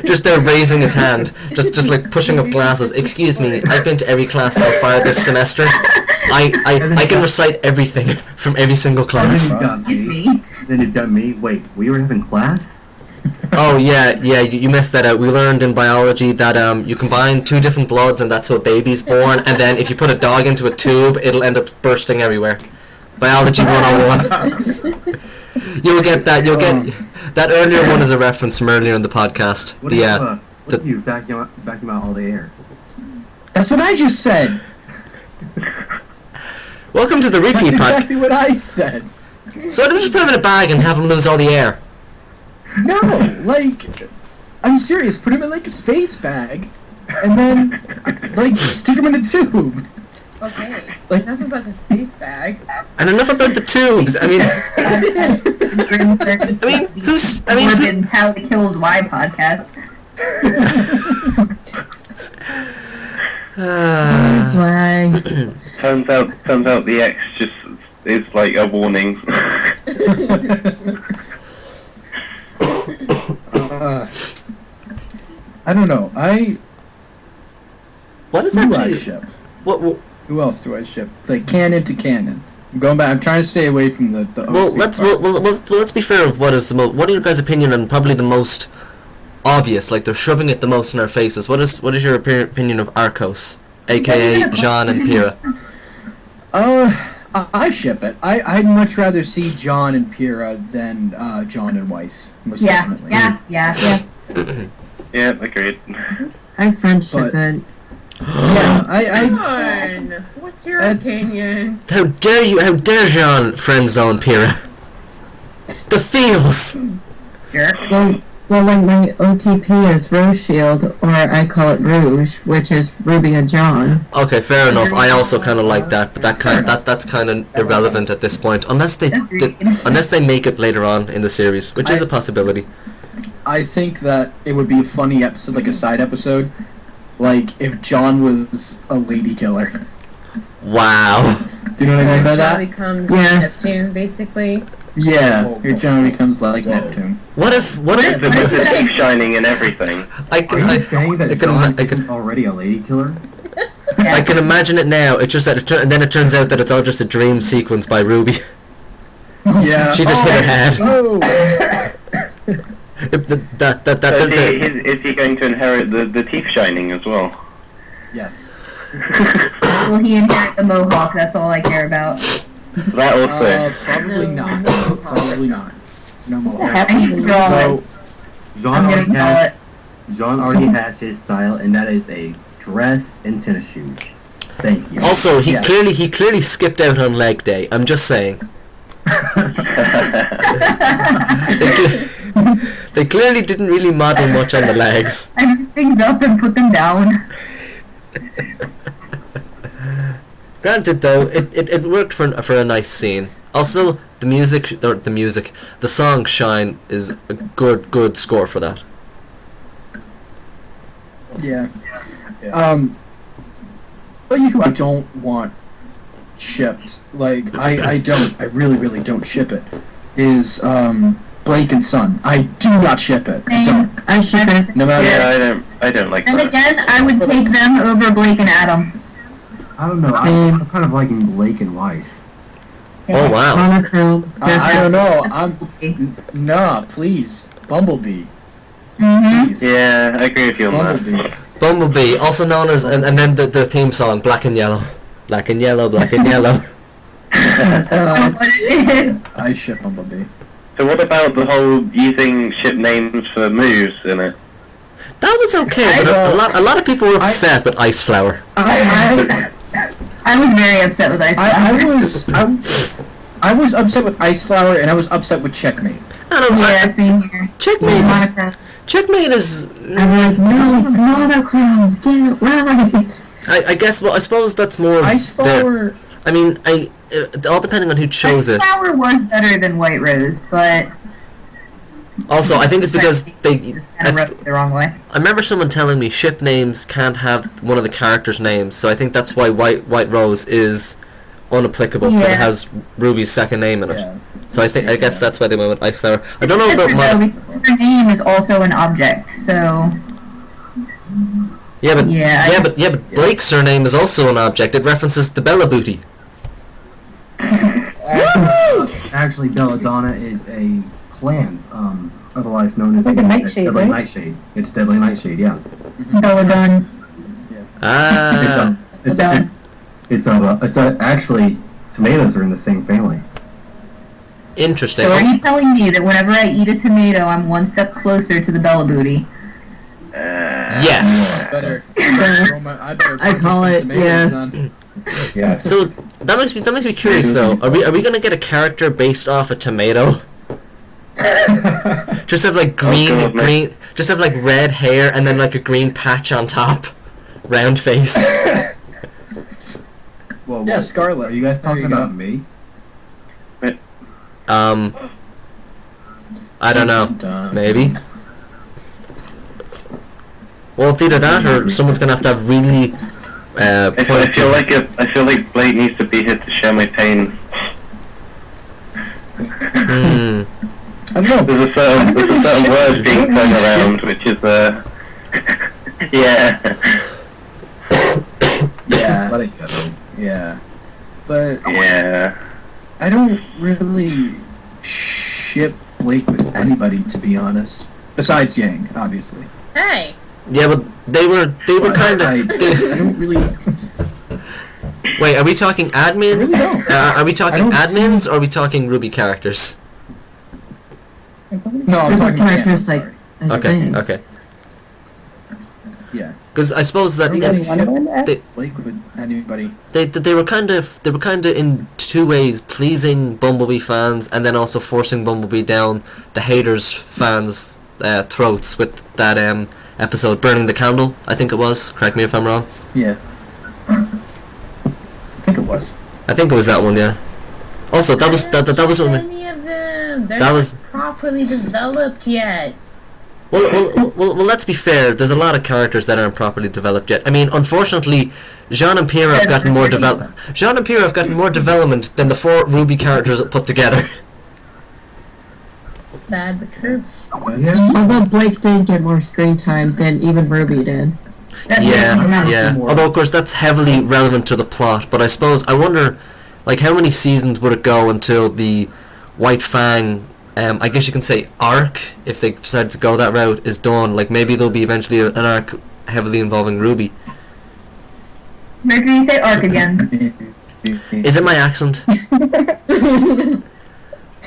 Speaker 3: Just there raising his hand, just like pushing up glasses. Excuse me, I've been to every class so far this semester. I can recite everything from every single class.
Speaker 6: Then you've done me. Wait, we were having class?
Speaker 3: Oh yeah, you messed that out. We learned in biology that you combine 2 different bloods and that's how a baby's born, and then if you put a dog into a tube, it'll end up bursting everywhere. Biology 101. You'll get that. You'll get that earlier one is a reference from earlier in the podcast.
Speaker 6: What do you vacuum out all the air?
Speaker 7: That's what I just said.
Speaker 3: Welcome to the
Speaker 7: That's
Speaker 3: repeat podcast.
Speaker 7: exactly what I said.
Speaker 3: So I don't just put him in a bag and have him lose all the air.
Speaker 7: No, I'm serious. Put him in a space bag, and then stick him in a tube.
Speaker 1: Okay. Enough about the space bag.
Speaker 3: And enough about the tubes. I mean,
Speaker 5: How It Kills Y podcast.
Speaker 8: Turns out the X just is like a warning.
Speaker 7: I don't know.
Speaker 3: what is
Speaker 7: Who do I
Speaker 3: actually?
Speaker 7: ship?
Speaker 3: What?
Speaker 7: Who else do I ship? Canon to canon. I'm going back. I'm trying to stay away from the
Speaker 3: Well,
Speaker 7: OC
Speaker 3: let's
Speaker 7: part.
Speaker 3: let's be fair of what is the most. What are your guys' opinion on probably the most obvious? Like they're shoving it the most in our faces. What is your opinion of Arcos, aka Jean and Pyrrha?
Speaker 7: I ship it. I'd much rather see John and Pyrrha than John and Weiss. Most definitely.
Speaker 5: Yeah.
Speaker 8: Yeah, agreed.
Speaker 4: I friendship
Speaker 7: But-
Speaker 4: it.
Speaker 7: Yeah,
Speaker 1: Come on. What's your opinion?
Speaker 3: How dare you? How dare Jean friend zone Pyrrha? The feels.
Speaker 5: Sure.
Speaker 4: Well, like my OTP is Rose Shield, or I call it Rouge, which is Rwby and John.
Speaker 3: Okay, fair enough. I also kind of like that, but that's kind of irrelevant at this point, unless they make it later on in the series, which is a possibility.
Speaker 7: I think that it would be a funny episode, like a side episode, like if John was a lady killer.
Speaker 3: Wow.
Speaker 7: Do you know what I mean by
Speaker 1: Charlie
Speaker 7: that?
Speaker 1: becomes
Speaker 4: Yes.
Speaker 1: Neptune, basically.
Speaker 7: Yeah, your John becomes like Neptune.
Speaker 3: What if
Speaker 8: The teeth shining and everything.
Speaker 3: I
Speaker 6: Are
Speaker 3: can
Speaker 6: you saying that
Speaker 3: I can
Speaker 6: John
Speaker 3: I can
Speaker 6: isn't already a lady killer?
Speaker 3: I can imagine it now. It's just that and then it turns out that it's all just a dream sequence by Ruby.
Speaker 7: Yeah.
Speaker 3: She just hit her head.
Speaker 7: Oh.
Speaker 8: So is he going to inherit the teeth shining as well?
Speaker 7: Yes.
Speaker 5: Will he inherit the mohawk? That's all I care about.
Speaker 8: That also.
Speaker 7: Probably not.
Speaker 1: No.
Speaker 7: Probably not. No more.
Speaker 5: I need to draw it.
Speaker 6: John
Speaker 5: I'm
Speaker 6: already
Speaker 5: gonna draw
Speaker 6: has
Speaker 5: it.
Speaker 6: John already has his style, and that is a dress and tennis shoes. Thank you.
Speaker 3: Also, he
Speaker 7: Yes.
Speaker 3: clearly skipped out on leg day. I'm just saying. They clearly didn't really model much on the legs.
Speaker 5: I mix things up and put them down.
Speaker 3: Granted, though, it worked for a nice scene. Also, the song "Shine" is a good score for that.
Speaker 7: Yeah. But I don't want shipped. Like, I really don't ship it. Is, Blake and Son. I do not ship it. I don't.
Speaker 4: I ship it.
Speaker 7: No matter.
Speaker 8: Yeah, I don't like
Speaker 5: And
Speaker 8: that.
Speaker 5: again, I would take them over Blake and Adam.
Speaker 6: I don't know. I'm kind of liking Blake and Weiss.
Speaker 3: Oh wow!
Speaker 4: Monochrome.
Speaker 7: I don't know. Nah, please. Bumblebee.
Speaker 5: Mm-hmm.
Speaker 7: Please.
Speaker 8: Yeah, I agree with you on that.
Speaker 7: Bumblebee.
Speaker 3: Bumblebee, also known as, and then their theme song, Black and Yellow. Black and Yellow, Black and Yellow.
Speaker 5: What it is.
Speaker 7: I ship Bumblebee.
Speaker 8: So what about the whole using ship names for moves in it?
Speaker 3: That was okay, but a lot of people were upset with Ice Flower.
Speaker 7: I
Speaker 5: was very upset with Ice Flower.
Speaker 7: I was upset with Ice Flower, and I was upset with Checkmate.
Speaker 3: I don't know.
Speaker 5: Yeah, same here.
Speaker 3: Checkmate is.
Speaker 4: I'm like, no, it's monochrome. Get it right.
Speaker 3: I guess. Well, I suppose that's more.
Speaker 7: Ice Flower.
Speaker 3: I mean, all depending on who chose
Speaker 5: Ice
Speaker 3: it.
Speaker 5: Flower was better than White Rose, but
Speaker 3: Also, I think it's because they.
Speaker 5: just kind of rubbed it the wrong way.
Speaker 3: I remember someone telling me ship names can't have one of the characters' names, so I think that's why White Rose is unapplicable because it
Speaker 5: Yeah.
Speaker 3: has Ruby's second name in it.
Speaker 7: Yeah.
Speaker 3: So I guess that's why they went with Ice Flower. I don't know
Speaker 5: Except
Speaker 3: about
Speaker 5: for
Speaker 3: my.
Speaker 5: though, because her name is also an object, so
Speaker 3: Yeah, but
Speaker 5: yeah.
Speaker 3: but Blake's surname is also an object. It references the Bella Booty.
Speaker 6: Actually, Belladonna is a plant, otherwise known as
Speaker 2: Like a nightshade,
Speaker 6: Deadly
Speaker 2: right?
Speaker 6: Nightshade. It's Deadly Nightshade, yeah.
Speaker 5: Belladonna.
Speaker 3: Ah.
Speaker 6: It's actually tomatoes are in the same family.
Speaker 3: Interesting.
Speaker 5: So are you telling me that whenever I eat a tomato, I'm one step closer to the Bella Booty?
Speaker 3: Yes.
Speaker 7: Better.
Speaker 4: I call it, yes.
Speaker 6: Yeah.
Speaker 3: So that makes me curious though. Are we gonna get a character based off a tomato? Just have like green, just have like red hair and then like a green patch on top, round face.
Speaker 6: Whoa,
Speaker 7: Yeah, Scarlet.
Speaker 6: Are you guys
Speaker 7: There
Speaker 6: talking
Speaker 7: you go.
Speaker 6: about me?
Speaker 3: I don't know. Maybe. Well, it's either that or someone's gonna have really.
Speaker 8: I feel like Blake needs to be here to share my pain.
Speaker 3: Hmm.
Speaker 7: I don't know.
Speaker 8: There's a certain word being thrown around, which is yeah.
Speaker 7: Yeah.
Speaker 6: Let it go.
Speaker 7: Yeah. But
Speaker 8: Yeah.
Speaker 7: I don't really ship Blake with anybody, to be honest. Besides Yang, obviously.
Speaker 1: Hey.
Speaker 3: Yeah, but they were
Speaker 7: But
Speaker 3: kind
Speaker 7: I
Speaker 3: of.
Speaker 7: don't really.
Speaker 3: Wait, are we talking admin?
Speaker 7: I really don't.
Speaker 3: Are we talking
Speaker 7: I don't
Speaker 3: admins or are we talking Ruby characters?
Speaker 7: No, I'm
Speaker 4: Different
Speaker 7: talking
Speaker 4: characters,
Speaker 7: Yang,
Speaker 4: like,
Speaker 7: sorry.
Speaker 4: as
Speaker 3: Okay,
Speaker 4: things.
Speaker 3: okay.
Speaker 7: Yeah.
Speaker 3: Because I suppose that
Speaker 7: Blake with anybody.
Speaker 3: they were kind of in two ways, pleasing Bumblebee fans and then also forcing Bumblebee down the haters fans' throats with that episode Burning the Candle. I think it was. Correct me if I'm wrong.
Speaker 7: Yeah. I think it was.
Speaker 3: I think it was that one. Yeah. Also, that was when
Speaker 1: Any of them. They're
Speaker 3: that
Speaker 1: not
Speaker 3: was-
Speaker 1: properly developed yet.
Speaker 3: Well, let's be fair. There's a lot of characters that aren't properly developed yet. I mean, unfortunately, Jean and Pierre have gotten more development than the 4 Ruby characters put together.
Speaker 1: Sad but true.
Speaker 4: Although Blake did get more screen time than even Ruby did.
Speaker 3: Yeah. Although, of course, that's heavily relevant to the plot. But I wonder, like, how many seasons would it go until the White Fang, I guess you can say arc, if they decide to go that route, is done. Like, maybe there'll be eventually an arc heavily involving Ruby.
Speaker 5: Mercury, say arc again.
Speaker 3: Is it my accent?
Speaker 5: Say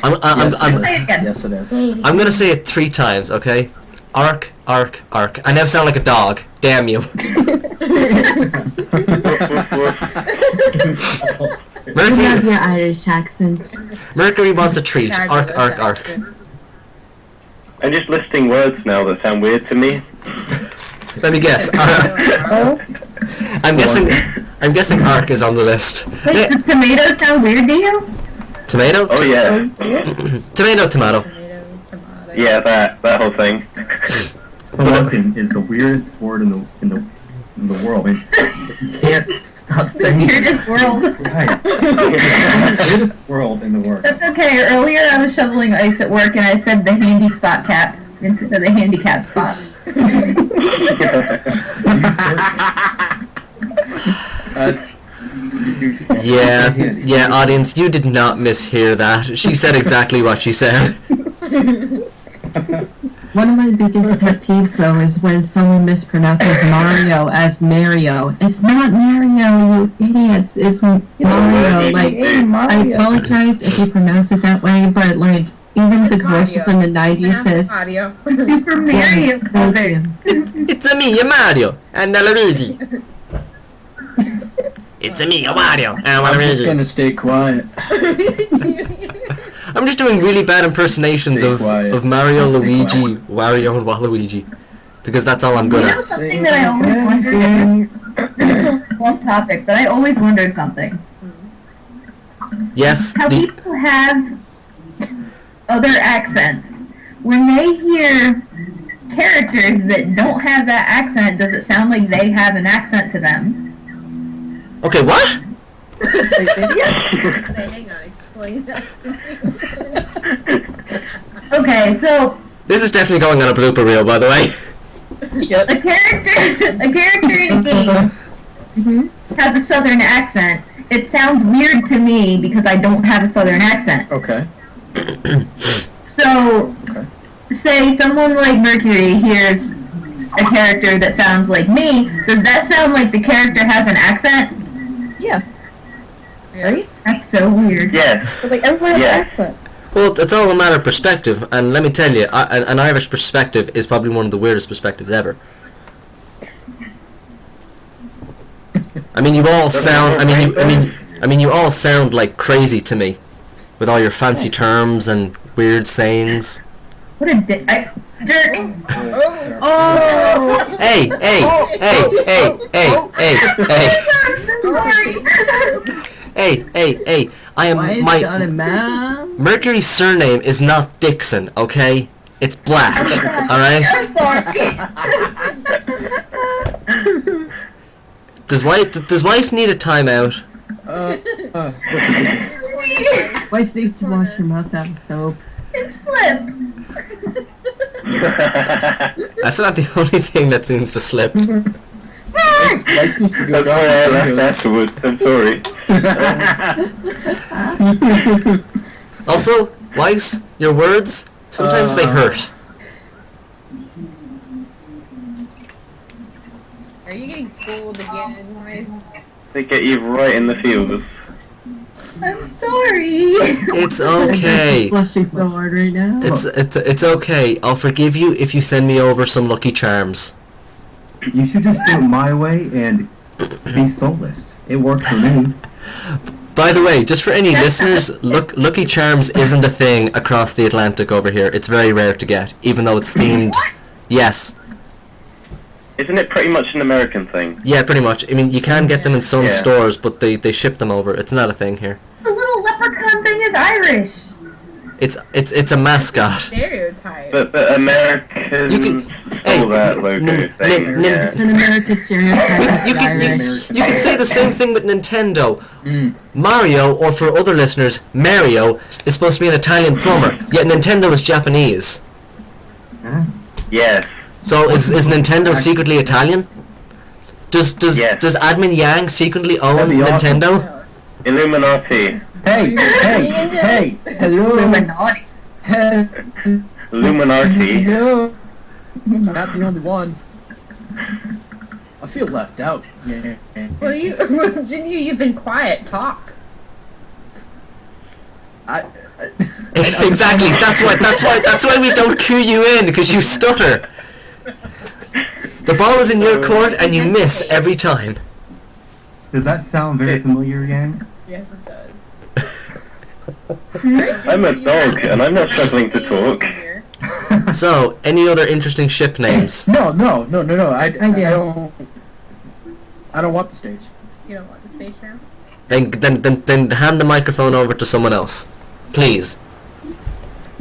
Speaker 5: it again.
Speaker 7: Yes, it is.
Speaker 3: I'm gonna say it 3 times, okay? Arc, arc, arc. I now sound like a dog. Damn you.
Speaker 4: Love your Irish accents.
Speaker 3: Mercury wants a treat. Arc, arc, arc.
Speaker 8: I'm just listing words now that sound weird to me.
Speaker 3: Let me guess. I'm guessing arc is on the list.
Speaker 5: Wait, does tomato sound weird to you?
Speaker 3: Tomato?
Speaker 8: Oh yeah.
Speaker 3: Tomato.
Speaker 8: Yeah, that whole thing.
Speaker 6: Spelunking is the weirdest word in the world. I mean, you can't stop saying
Speaker 5: Weirdest world.
Speaker 6: Right. Weirdest world in the world.
Speaker 5: That's okay. Earlier I was shoveling ice at work and I said the handy spot cap instead of the handicap spot.
Speaker 3: Yeah, audience, you did not mishear that. She said exactly what she said.
Speaker 4: One of my biggest pet peeves, though, is when someone mispronounces Mario as Mario. It's not Mario, you idiots. It's Mario. Like, I apologize if you pronounce it that way, but, like, even the commercials in the 90s says...
Speaker 5: Super Mario.
Speaker 4: Yes, thank you.
Speaker 3: It's a me, Mario, and Luigi. It's a me, Mario, and
Speaker 7: I'm just
Speaker 3: Luigi.
Speaker 7: gonna stay quiet.
Speaker 3: I'm just doing really bad impersonations
Speaker 7: Stay
Speaker 3: of
Speaker 7: quiet.
Speaker 3: Mario,
Speaker 7: Stay
Speaker 3: Luigi, Wario, and Waluigi. Because that's all I'm good
Speaker 5: You know
Speaker 3: at.
Speaker 5: something that I always wondered? It's one topic, but I always wondered something.
Speaker 3: Yes,
Speaker 5: How people have other accents. When they hear characters that don't have that accent, does it sound like they have an accent to them?
Speaker 3: Okay, what?
Speaker 1: Hang on, explain that to me.
Speaker 5: Okay, so
Speaker 3: This is definitely going on a blooper reel, by the way.
Speaker 5: a character in a game has a southern accent. It sounds weird to me because I don't have a southern accent.
Speaker 7: Okay.
Speaker 5: So, say someone like Mercury hears a character that sounds like me, does that sound like the character has an accent?
Speaker 2: Yeah.
Speaker 5: Right? That's so weird.
Speaker 8: Yes.
Speaker 2: But like everyone has
Speaker 8: Yeah.
Speaker 2: an accent.
Speaker 3: Well, it's all a matter of perspective, and let me tell you, an Irish perspective is probably one of the weirdest perspectives ever. I mean, you all sound. I mean, you all sound like crazy to me, with all your fancy terms and weird sayings.
Speaker 5: What a dick. Jerk.
Speaker 3: Oh! Hey! Hey! I am
Speaker 4: Why is John a man?
Speaker 3: Mercury's surname is not Dixon, okay? It's Black, alright?
Speaker 5: I'm sorry.
Speaker 3: Does Weiss need a timeout?
Speaker 4: Why needs to wash your mouth out with soap?
Speaker 5: It slipped.
Speaker 3: That's not the only thing that seems to slip.
Speaker 7: Life needs to go
Speaker 8: I'm sorry I left afterwards. I'm sorry.
Speaker 3: Also, Weiss, your words, sometimes they hurt.
Speaker 1: Are you getting schooled again, Weiss?
Speaker 8: They get you right in the feels.
Speaker 5: I'm sorry.
Speaker 3: It's okay.
Speaker 4: Blushing so hard right now.
Speaker 3: It's okay. I'll forgive you if you send me over some Lucky Charms.
Speaker 6: You should just do it my way and be soulless. It works for me.
Speaker 3: By the way, just for any listeners, Lucky Charms isn't a thing across the Atlantic over here. It's very rare to get, even though it's themed. Yes.
Speaker 8: Isn't it pretty much an American thing?
Speaker 3: Yeah, pretty much. I mean, you can get them in some
Speaker 8: Yeah.
Speaker 3: stores, but they ship them over. It's not a thing here.
Speaker 5: The little leprechaun thing is Irish.
Speaker 3: It's a mascot.
Speaker 1: Stereotype.
Speaker 8: But Americans
Speaker 3: You can-
Speaker 8: stole that logo thing. Yeah.
Speaker 4: It's an American stereotype.
Speaker 3: You can say the same thing with Nintendo. Mario, or for other listeners, Mario, is supposed to be an Italian plumber, yet Nintendo is Japanese.
Speaker 8: Yes.
Speaker 3: So is Nintendo secretly Italian? Does
Speaker 8: Yes.
Speaker 3: Admin Yang secretly own
Speaker 7: That'd be awesome.
Speaker 3: Nintendo?
Speaker 8: Illuminati.
Speaker 7: Hey, hello.
Speaker 5: Illuminati.
Speaker 8: Illuminati.
Speaker 7: Hello. Not the only one. I feel left out. Yeah.
Speaker 1: Well, you've been quiet. Talk.
Speaker 3: Exactly. That's why we don't cue you in, because you stutter. The ball is in your court and you miss every time.
Speaker 6: Does that sound very familiar, Yang?
Speaker 1: Yes, it does.
Speaker 8: I'm a dog, and I'm not struggling to talk.
Speaker 3: So, any other interesting ship names?
Speaker 7: No. I don't want the stage.
Speaker 1: You don't want the stage now?
Speaker 3: Then hand the microphone over to someone else, please.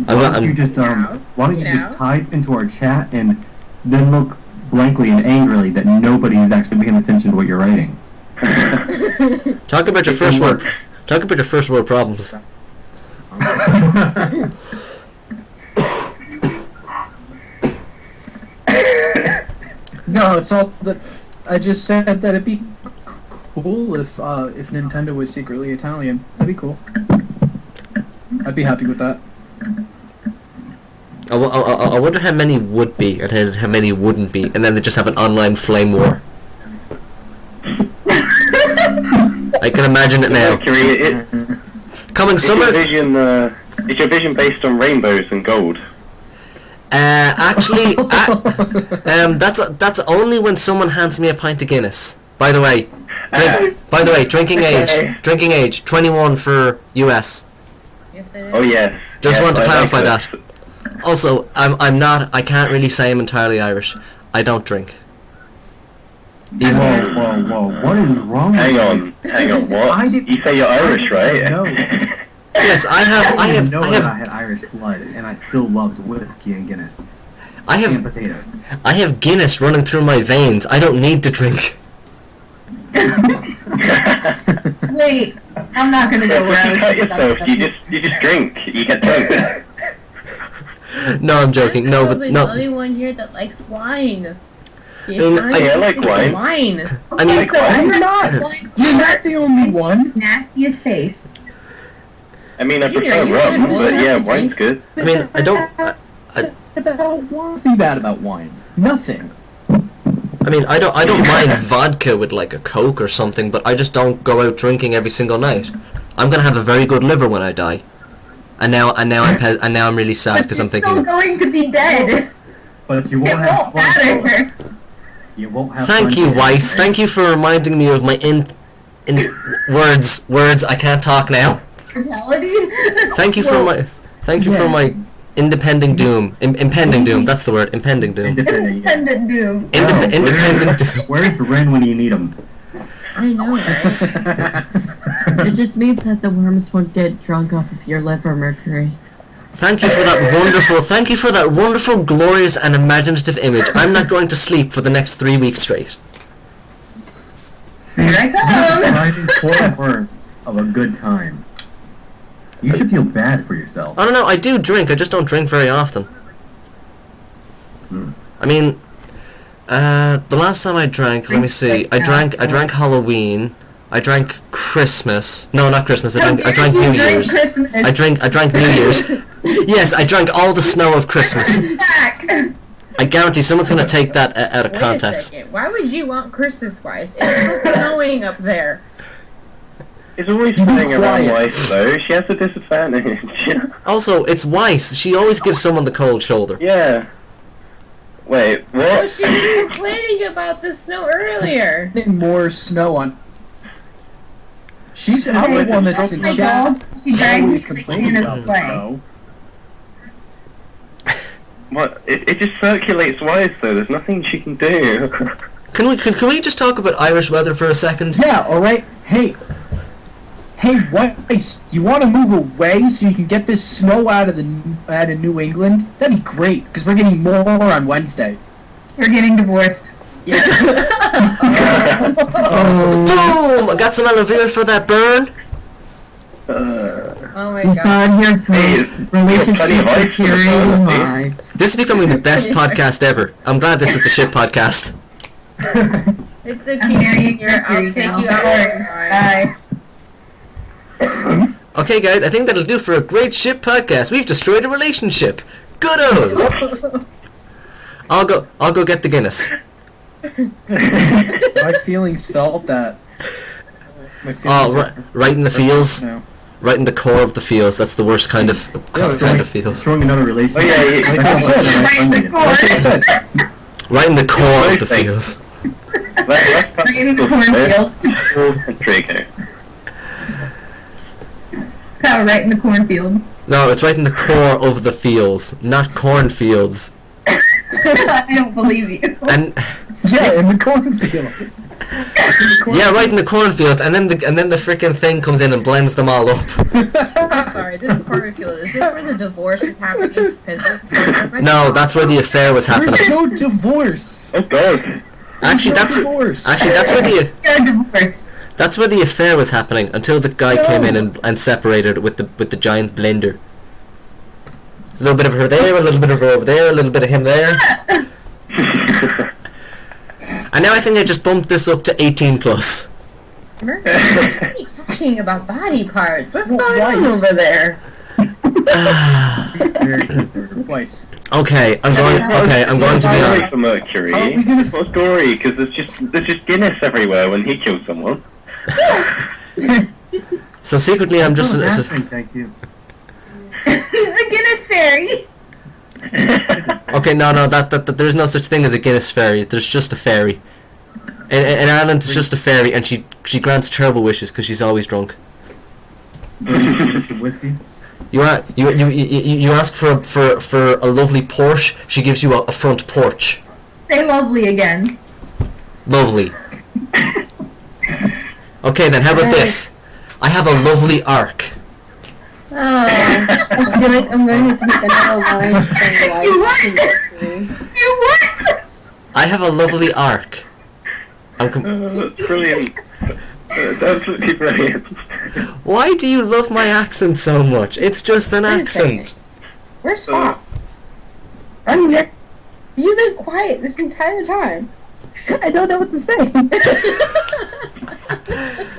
Speaker 6: Why don't you just type into our chat and then look blankly and angrily that nobody is actually paying attention to what you're writing?
Speaker 3: Talk about your first world. Talk about your first world problems.
Speaker 7: No, it's all that I just said that it'd be cool if Nintendo was secretly Italian. That'd be cool. I'd be happy with that.
Speaker 3: I wonder how many would be and how many wouldn't be, and then they just have an online flame war. I can imagine it now. Coming summer.
Speaker 8: Is your vision based on rainbows and gold?
Speaker 3: Actually, that's only when someone hands me a pint of Guinness. By the way, drinking age 21 for US.
Speaker 1: Yes, it is.
Speaker 8: Oh yes.
Speaker 3: Just want to
Speaker 8: I
Speaker 3: clarify
Speaker 8: like
Speaker 3: that. Also, I can't really say I'm entirely Irish. I don't drink.
Speaker 6: Whoa, what is wrong with you?
Speaker 8: Hang on, what? You say you're Irish, right?
Speaker 6: No.
Speaker 3: Yes, I
Speaker 6: I know that I
Speaker 3: have
Speaker 6: had Irish blood, and I still loved whiskey and Guinness.
Speaker 3: I
Speaker 6: And
Speaker 3: have
Speaker 6: potatoes.
Speaker 3: I have Guinness running through my veins. I don't need to drink.
Speaker 5: Wait, I'm not gonna go where I
Speaker 8: You
Speaker 5: was
Speaker 8: cut
Speaker 5: just about
Speaker 8: yourself.
Speaker 5: to-
Speaker 8: You just drink. You get drunk.
Speaker 3: No, I'm joking. No, but
Speaker 1: I'm the
Speaker 3: no.
Speaker 1: only one here that likes wine.
Speaker 8: I like wine.
Speaker 3: I mean,
Speaker 5: Also, I'm not
Speaker 7: You're not the only one.
Speaker 5: nastiest face.
Speaker 8: I mean, I
Speaker 1: Junior,
Speaker 8: prefer
Speaker 1: you
Speaker 8: rum,
Speaker 1: good?
Speaker 8: but
Speaker 1: Well,
Speaker 8: yeah,
Speaker 1: that's a
Speaker 8: wine's
Speaker 1: drink.
Speaker 8: good.
Speaker 3: I mean, I don't.
Speaker 7: Nothing bad about wine. Nothing.
Speaker 3: I mean, I don't mind vodka with like a Coke or something, but I just don't go out drinking every single night. I'm gonna have a very good liver when I die, and now I'm really sad because I'm
Speaker 5: But you're still
Speaker 3: thinking.
Speaker 5: going to be dead.
Speaker 6: But you
Speaker 5: It
Speaker 6: won't have
Speaker 5: won't
Speaker 6: fun.
Speaker 5: matter.
Speaker 6: You won't have
Speaker 3: Thank
Speaker 6: fun
Speaker 3: you,
Speaker 6: today.
Speaker 3: Weiss. Thank you for reminding me of my in words. I can't talk now.
Speaker 5: Mortality.
Speaker 3: Thank you for my impending doom. Impending doom. That's the word. Impending doom.
Speaker 6: Independent, yeah.
Speaker 5: Independent doom.
Speaker 3: Independent doom.
Speaker 6: Where's Ren when you need him?
Speaker 1: I know, right?
Speaker 4: It just means that the worms won't get drunk off of your liver mercury.
Speaker 3: Thank you for that wonderful, glorious, and imaginative image. I'm not going to sleep for the next 3 weeks straight.
Speaker 5: Here I come.
Speaker 6: Five important words of a good time. You should feel bad for yourself.
Speaker 3: I don't know. I do drink. I just don't drink very often. I mean, the last time I drank, let me see. I drank Halloween. I drank Christmas. No, not Christmas. I drank New Year's. I drank New Year's. Yes, I drank all the snow of Christmas.
Speaker 5: Back.
Speaker 3: I guarantee someone's gonna take that out of
Speaker 1: Wait
Speaker 3: context.
Speaker 1: a second. Why would you want Christmas Weiss? It's still snowing up there.
Speaker 8: It's always saying around Weiss, though. She has a disadvantage.
Speaker 3: Also, it's Weiss. She always gives someone the cold shoulder.
Speaker 8: Yeah. Wait,
Speaker 1: Well,
Speaker 8: what?
Speaker 1: she was complaining about the snow earlier.
Speaker 7: More snow on. She's not the one that's in
Speaker 5: my
Speaker 7: chat.
Speaker 5: dog. She dragged me
Speaker 7: Always
Speaker 5: to the
Speaker 7: complaining
Speaker 5: Santa's
Speaker 7: about the
Speaker 5: sleigh.
Speaker 7: snow.
Speaker 8: What? It just circulates Weiss, though. There's nothing she can do.
Speaker 3: Can we just talk about Irish weather for a second?
Speaker 7: Yeah, alright. Hey, Hey, Weiss, you want to move away so you can get this snow out of New England? That'd be great, because we're getting more on Wednesday.
Speaker 5: We're getting divorced.
Speaker 7: Yes.
Speaker 3: Boom! I got some aloe vera for that burn.
Speaker 1: Oh my
Speaker 4: We
Speaker 1: god.
Speaker 4: saw it here first. Relationship deteriorating live.
Speaker 3: This is becoming the best podcast ever. I'm glad this is the shit podcast.
Speaker 1: It's okay.
Speaker 5: Marrying
Speaker 1: I'll
Speaker 5: Mercury
Speaker 1: take
Speaker 5: now.
Speaker 1: you out.
Speaker 5: Bye.
Speaker 3: Okay, guys, I think that'll do for a great shit podcast. We've destroyed a relationship. Goodos! I'll go get the Guinness.
Speaker 7: My feelings felt that.
Speaker 3: Oh, right in the feels.
Speaker 7: No.
Speaker 3: Right in the core of the feels. That's the worst kind of feels.
Speaker 6: Destroying another relationship.
Speaker 8: Oh, yeah,
Speaker 5: Right in the core.
Speaker 7: That's what I said.
Speaker 3: Right in the core of the feels.
Speaker 5: Right in the cornfields.
Speaker 8: Draco.
Speaker 5: Oh, right in the cornfield.
Speaker 3: No, it's right in the core of the feels, not cornfields.
Speaker 5: I don't believe you.
Speaker 3: And
Speaker 7: Yeah, in the cornfield.
Speaker 3: yeah, right in the cornfields, and then the frickin' thing comes in and blends them all up.
Speaker 1: I'm sorry, this cornfield, is this where the divorce is happening?
Speaker 3: No, that's where the affair was happening.
Speaker 7: There's no divorce.
Speaker 8: Oh god.
Speaker 3: Actually, that's
Speaker 7: divorce.
Speaker 3: where the
Speaker 5: You're divorced.
Speaker 3: that's where the affair was happening until the guy came in and separated with the giant blender. There's a little bit of her there, a little bit of her over there, a little bit of him there. And now I think I just bumped this up to 18 plus.
Speaker 1: What are you talking about body parts? What's
Speaker 7: Well,
Speaker 1: going on
Speaker 7: why?
Speaker 1: over there?
Speaker 7: Twice.
Speaker 3: Okay, I'm going to be
Speaker 8: Sorry
Speaker 3: on.
Speaker 8: for Mercury.
Speaker 7: How are we gonna-
Speaker 8: It's not story because there's just Guinness everywhere when he kills someone.
Speaker 3: So secretly, I'm just.
Speaker 6: Thank you.
Speaker 5: The Guinness fairy.
Speaker 3: Okay, no, that there's no such thing as a Guinness fairy. There's just a fairy. In Ireland, it's just a fairy, and she grants terrible wishes because she's always drunk.
Speaker 6: Whiskey.
Speaker 3: You ask for a lovely Porsche, she gives you a front porch.
Speaker 5: Say lovely again.
Speaker 3: Lovely. Okay, then how about this? I have a lovely arc.
Speaker 1: Oh, I feel like I'm going to take another line from the
Speaker 5: You
Speaker 1: life
Speaker 5: what?
Speaker 1: industry.
Speaker 5: You what?
Speaker 3: I have a lovely arc.
Speaker 8: That's brilliant. That's absolutely brilliant.
Speaker 3: Why do you love my accent so much? It's just an
Speaker 1: Wait a second.
Speaker 3: accent.
Speaker 1: Where's Fox?
Speaker 2: I'm here.
Speaker 1: You've been quiet this entire time.
Speaker 2: I don't know what to say.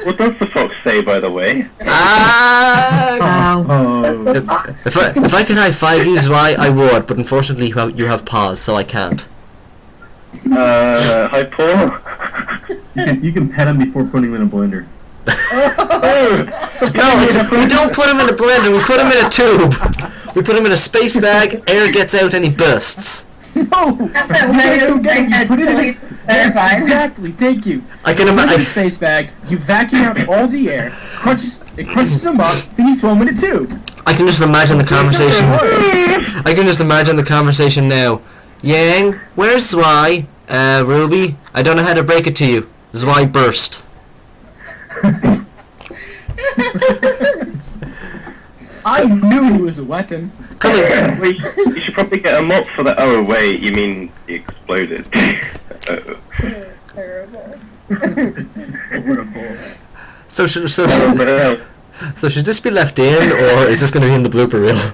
Speaker 8: What does the fox say, by the way?
Speaker 3: Ah!
Speaker 4: Wow.
Speaker 6: Oh.
Speaker 3: If I could high five you, Zwei, I would, but unfortunately you have paws, so I can't.
Speaker 8: Hi, Paul.
Speaker 6: You can pet him before putting him in a blender.
Speaker 3: No, we don't put him in a blender, we put him in a tube. We put him in a space bag, air gets out and he bursts.
Speaker 7: No!
Speaker 5: That's that way I had
Speaker 7: Put it in
Speaker 5: police verified.
Speaker 7: Exactly, thank you.
Speaker 3: I can
Speaker 7: Put it in a
Speaker 3: imagine.
Speaker 7: space bag, you vacuum out all the air, it crunches them up, then you throw them in a tube.
Speaker 3: I can just imagine the conversation. I can just imagine the conversation now. Yang, where's Zwei? Ruby, I don't know how to break it to you. Zwei burst.
Speaker 7: I knew he was a weapon.
Speaker 3: Come here.
Speaker 8: Wait, you should probably get a mop for that. Oh, wait, you mean he exploded. Uh-oh.
Speaker 1: Terrible.
Speaker 6: Horrible.
Speaker 3: So should
Speaker 8: But,
Speaker 3: should this be left in, or is this going to be in the blooper reel?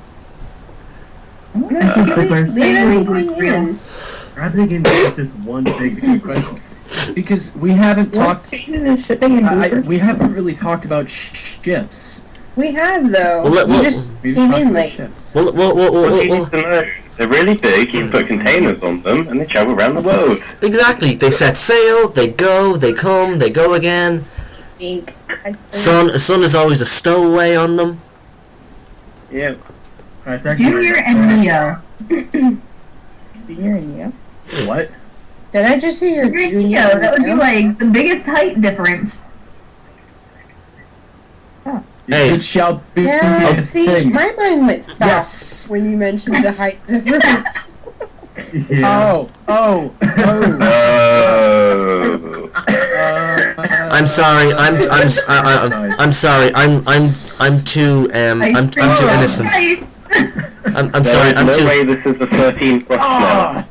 Speaker 4: This is the worst.
Speaker 1: Leave everything in.
Speaker 6: I'm thinking it's just one big question.
Speaker 7: Because we haven't talked.
Speaker 2: Shipping and
Speaker 7: We haven't really talked about ships.
Speaker 1: We have though.
Speaker 3: Well,
Speaker 1: You just
Speaker 7: We
Speaker 1: came
Speaker 7: talked
Speaker 1: in
Speaker 7: about
Speaker 1: late.
Speaker 7: ships.
Speaker 8: what you need to know, they're really big, you can put containers on them, and they travel around the world.
Speaker 3: Exactly. They set sail. They go. They come. They go again.
Speaker 1: Sink.
Speaker 3: Sun is always a stowaway on them.
Speaker 8: Yeah.
Speaker 6: It's actually
Speaker 5: Junior and Neo.
Speaker 2: Junior and you.
Speaker 7: What?
Speaker 1: Did I just say you're
Speaker 5: Neo,
Speaker 1: junior?
Speaker 5: that would be like the biggest height difference.
Speaker 3: Hey.
Speaker 7: It shall be
Speaker 1: Yeah,
Speaker 7: a
Speaker 1: see,
Speaker 7: thing.
Speaker 1: my mind went south
Speaker 7: Yes.
Speaker 1: when you mentioned the height difference.
Speaker 6: Yeah.
Speaker 7: Oh.
Speaker 8: Oh.
Speaker 3: I I'm sorry. I'm sorry. I'm too innocent. I'm sorry. I'm
Speaker 8: no
Speaker 3: too.
Speaker 8: way this is a 13 plus now.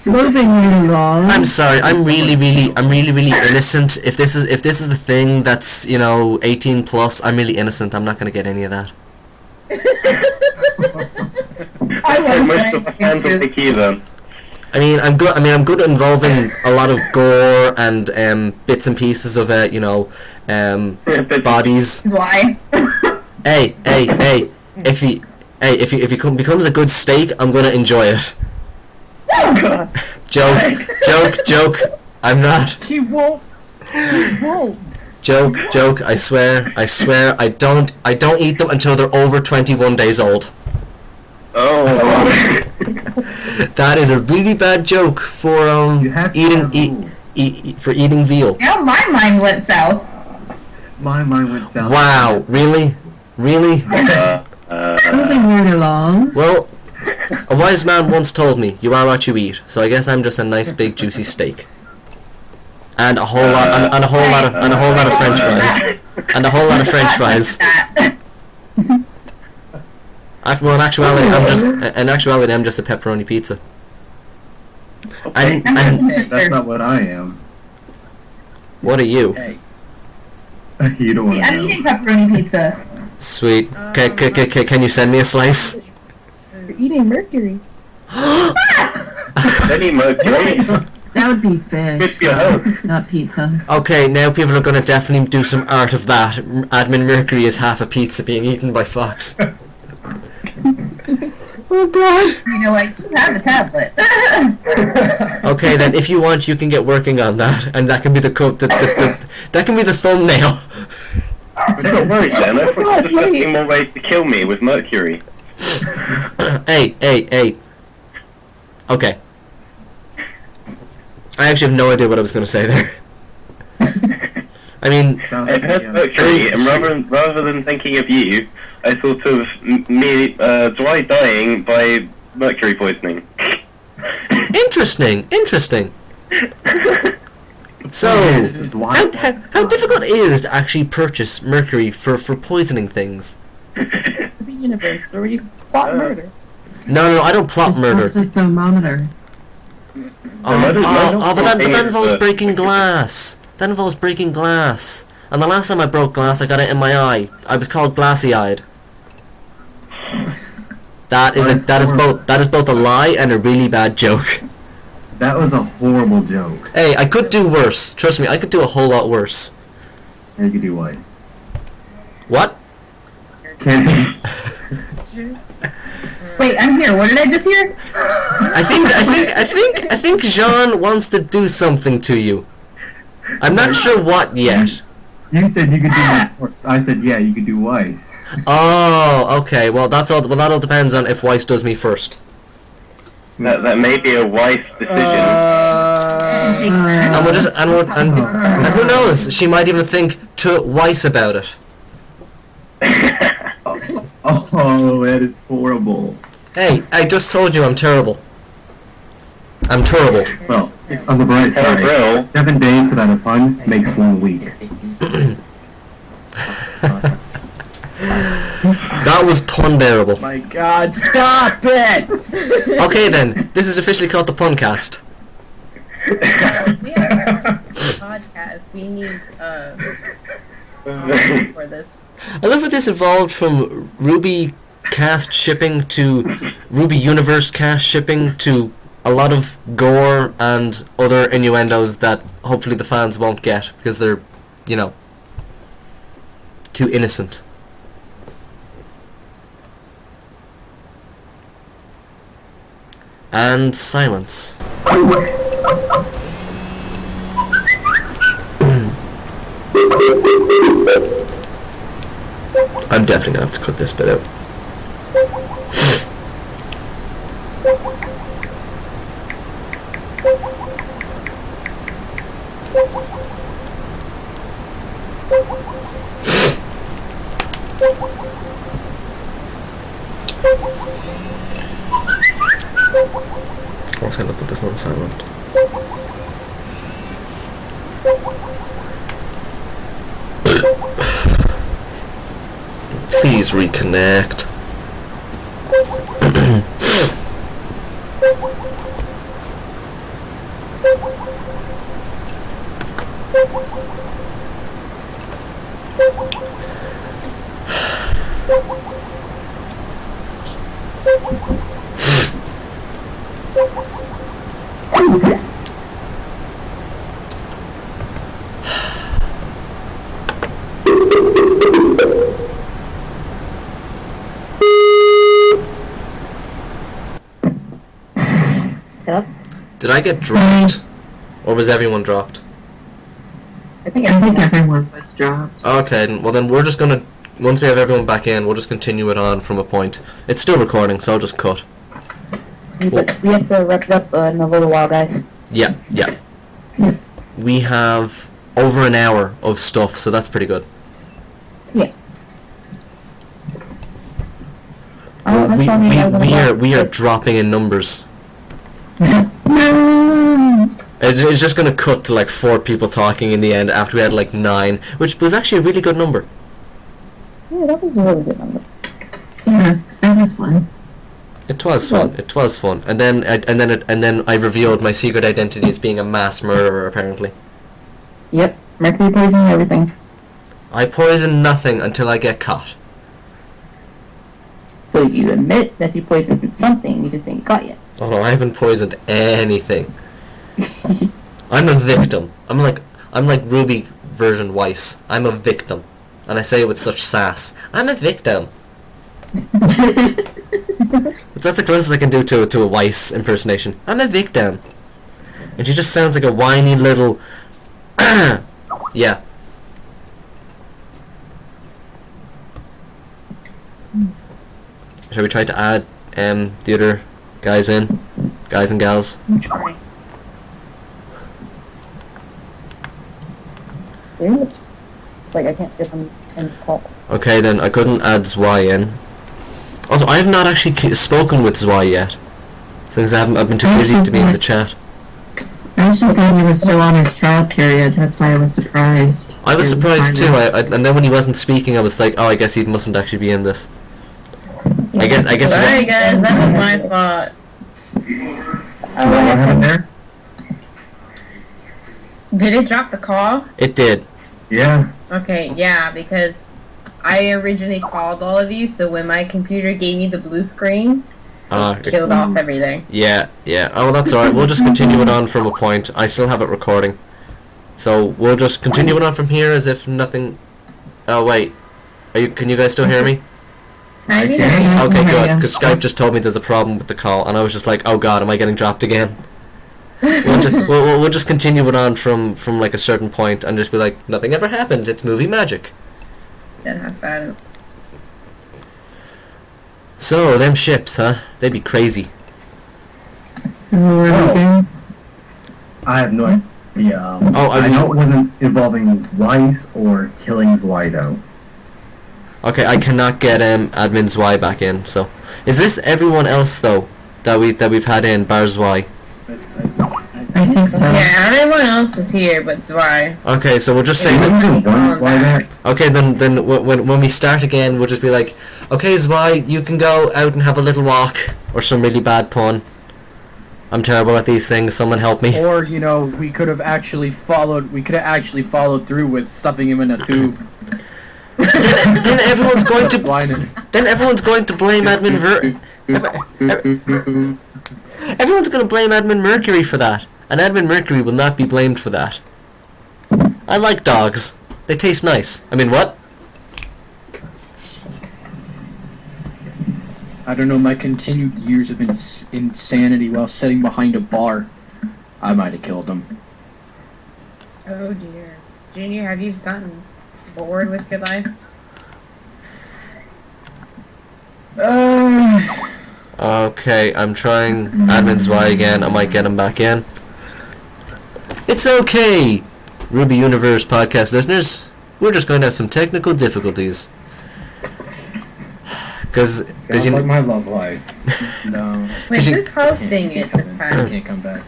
Speaker 4: Moving you along.
Speaker 3: I'm sorry. I'm really innocent. If this is the thing that's 18 plus, I'm really innocent. I'm not gonna get any of that.
Speaker 5: I was
Speaker 8: Most of the fans will pick you then.
Speaker 3: I mean, I'm good. I'm good at involving a lot of gore and bits and pieces of bodies.
Speaker 5: Why?
Speaker 3: Hey! If he becomes a good steak, I'm gonna enjoy it.
Speaker 5: Oh, God.
Speaker 3: Joke. I'm not.
Speaker 7: He won't.
Speaker 3: Joke. I swear. I don't eat them until they're over 21 days old.
Speaker 8: Oh.
Speaker 3: That is a really bad joke for eating veal.
Speaker 5: Now my mind went south.
Speaker 6: My mind went south.
Speaker 3: Wow, really?
Speaker 4: Moving right along.
Speaker 3: Well, a wise man once told me, "You are what you eat." So I guess I'm just a nice big juicy steak, and a whole lot of French fries, and a whole lot of French fries. Well, in actuality, I'm just a pepperoni pizza. And
Speaker 6: That's not what I am.
Speaker 3: what are you?
Speaker 7: Hey.
Speaker 6: You don't want to
Speaker 5: I'm
Speaker 6: know.
Speaker 5: eating pepperoni pizza.
Speaker 3: Sweet. Can you send me a slice?
Speaker 2: You're eating mercury.
Speaker 8: Any mercury?
Speaker 4: That would be
Speaker 8: Good
Speaker 4: fish,
Speaker 8: for your health.
Speaker 4: not pizza.
Speaker 3: Okay, now people are going to definitely do some art of that. Admin Mercury is half a pizza being eaten by Fox.
Speaker 2: Oh god.
Speaker 5: You know, I do have a tablet.
Speaker 3: Okay, then if you want, you can get working on that, and that can be that can be the thumbnail.
Speaker 8: Don't worry, Jen. I thought you were discussing more ways to kill me with mercury.
Speaker 3: Hey. Okay. I actually have no idea what I was going to say there. I mean,
Speaker 8: I heard mercury, and rather than thinking of you, I thought of me dry dying by mercury poisoning.
Speaker 3: interesting. So, how difficult is it to actually purchase mercury for poisoning things?
Speaker 2: Rwby Universe, where you plot murder.
Speaker 3: No, I don't plot murder.
Speaker 4: It's a thermometer.
Speaker 3: But that involves breaking glass. And the last time I broke glass, I got it in my eye. I was called glassy-eyed. That is both a lie and a really bad joke.
Speaker 6: That was a horrible joke.
Speaker 3: Hey, I could do worse. Trust me, I could do a whole lot worse.
Speaker 6: You could do what?
Speaker 3: What?
Speaker 6: Can
Speaker 5: Wait, I'm here. What did I just hear?
Speaker 3: I think Jean wants to do something to you. I'm not sure what yet.
Speaker 6: You said you could do Weiss. I said yeah, you could do Weiss.
Speaker 3: Oh, okay. Well, that all depends on if Weiss does me first.
Speaker 8: That may be a wise decision.
Speaker 3: And who knows? She might even think twice about it.
Speaker 6: Oh, that is horrible.
Speaker 3: Hey, I just told you I'm terrible. I'm terrible.
Speaker 6: Well, on the bright side, 7 days without a pun makes 1 week.
Speaker 3: That was pun bearable.
Speaker 7: My god, stop it!
Speaker 3: Okay then, this is officially called the Puncast.
Speaker 1: We have a podcast. We need for this.
Speaker 3: I love how this evolved from Rwby cast shipping to Rwby Universe cast shipping to a lot of gore and other innuendos that hopefully the fans won't get because they're, too innocent. And silence. I'm definitely gonna have to cut this bit out. I'll try to put this on silent. Please reconnect. Did I get dropped? Or was everyone dropped?
Speaker 4: I think everyone was dropped.
Speaker 3: Okay, well then we're just gonna, once we have everyone back in, we'll just continue it on from a point. It's still recording, so I'll just cut.
Speaker 2: But we have to wrap it up in a little while, guys.
Speaker 3: Yeah. We have over an hour of stuff, so that's pretty good.
Speaker 2: Yeah.
Speaker 3: We are dropping in numbers. It's just gonna cut to like 4 people talking in the end after we had like 9, which was actually a really good number.
Speaker 2: Yeah, that was a really good number.
Speaker 4: Yeah, that was fun.
Speaker 3: It was fun. It was fun. And then I revealed my secret identity as being a mass murderer. Apparently.
Speaker 2: Yep. Mercury poisoning everything.
Speaker 3: I poison nothing until I get caught.
Speaker 2: So you admit that you poisoned something, you just ain't caught yet.
Speaker 3: Oh no, I haven't poisoned anything. I'm a victim. I'm like Rwby version Weiss. I'm a victim, and I say it with such sass. I'm a victim. But that's the closest I can do to a Weiss impersonation. I'm a victim, and she just sounds like a whiny little. Yeah. Shall we try to add the other guys in, guys and gals?
Speaker 2: I'm trying. Serious? Like I can't get them in the call.
Speaker 3: Okay, then I couldn't add Zwei in. Also, I have not actually spoken with Zwei yet, since I've been too busy to be in the chat.
Speaker 4: I actually thought he was still on his trial period. That's why I was surprised.
Speaker 3: I was surprised too. And then when he wasn't speaking, I was like, oh, I guess he mustn't actually be in this. I guess.
Speaker 1: Sorry guys, that was my fault.
Speaker 7: What happened there?
Speaker 1: Did it drop the call?
Speaker 3: It did.
Speaker 6: Yeah.
Speaker 1: Okay, yeah, because I originally called all of you, so when my computer gave me the blue screen, it killed off everything.
Speaker 3: Yeah. Oh, well, that's alright. We'll just continue it on from a point. I still have it recording. So, we'll just continue it on from here as if nothing... Oh, wait. Can you guys still hear me?
Speaker 1: I mean,
Speaker 3: Okay, good, because Skype just told me there's a problem with the call, and I was just like, oh god, am I getting dropped again? We'll just continue it on from like a certain point and just be like, nothing ever happened, it's movie magic.
Speaker 1: Then how sad.
Speaker 3: So, them ships, huh? They'd be crazy.
Speaker 4: So where are we going?
Speaker 6: I have no idea. I know it wasn't involving Weiss or killing Zwei though.
Speaker 3: Okay, I cannot get admin Zwei back in, so... Is this everyone else, though, that we've had in, bar Zwei?
Speaker 4: I think so.
Speaker 1: Yeah, everyone else is here, but Zwei.
Speaker 3: Okay, so we'll just say that... Okay, then when we start again, we'll just be like, okay, Zwei, you can go out and have a little walk, or some really bad pun. I'm terrible at these things, someone help me.
Speaker 7: Or, you know, we could have actually followed through with stuffing him in a tube.
Speaker 3: then everyone's going to blame admin everyone's going to blame admin Mercury for that, and admin Mercury will not be blamed for that. I like dogs. They taste nice. I mean, what?
Speaker 7: I don't know, my continued years of insanity while sitting behind a bar, I might have killed him.
Speaker 1: Oh dear. Junior, have you gotten bored with your life?
Speaker 3: Okay, I'm trying admin Zwei again. I might get him back in. It's okay, Rwby Universe podcast listeners. We're just going to have some technical difficulties. Because
Speaker 6: Sounds like my love life.
Speaker 7: No.
Speaker 1: Wait, who's hosting it this
Speaker 7: I
Speaker 1: time?
Speaker 7: can't come back.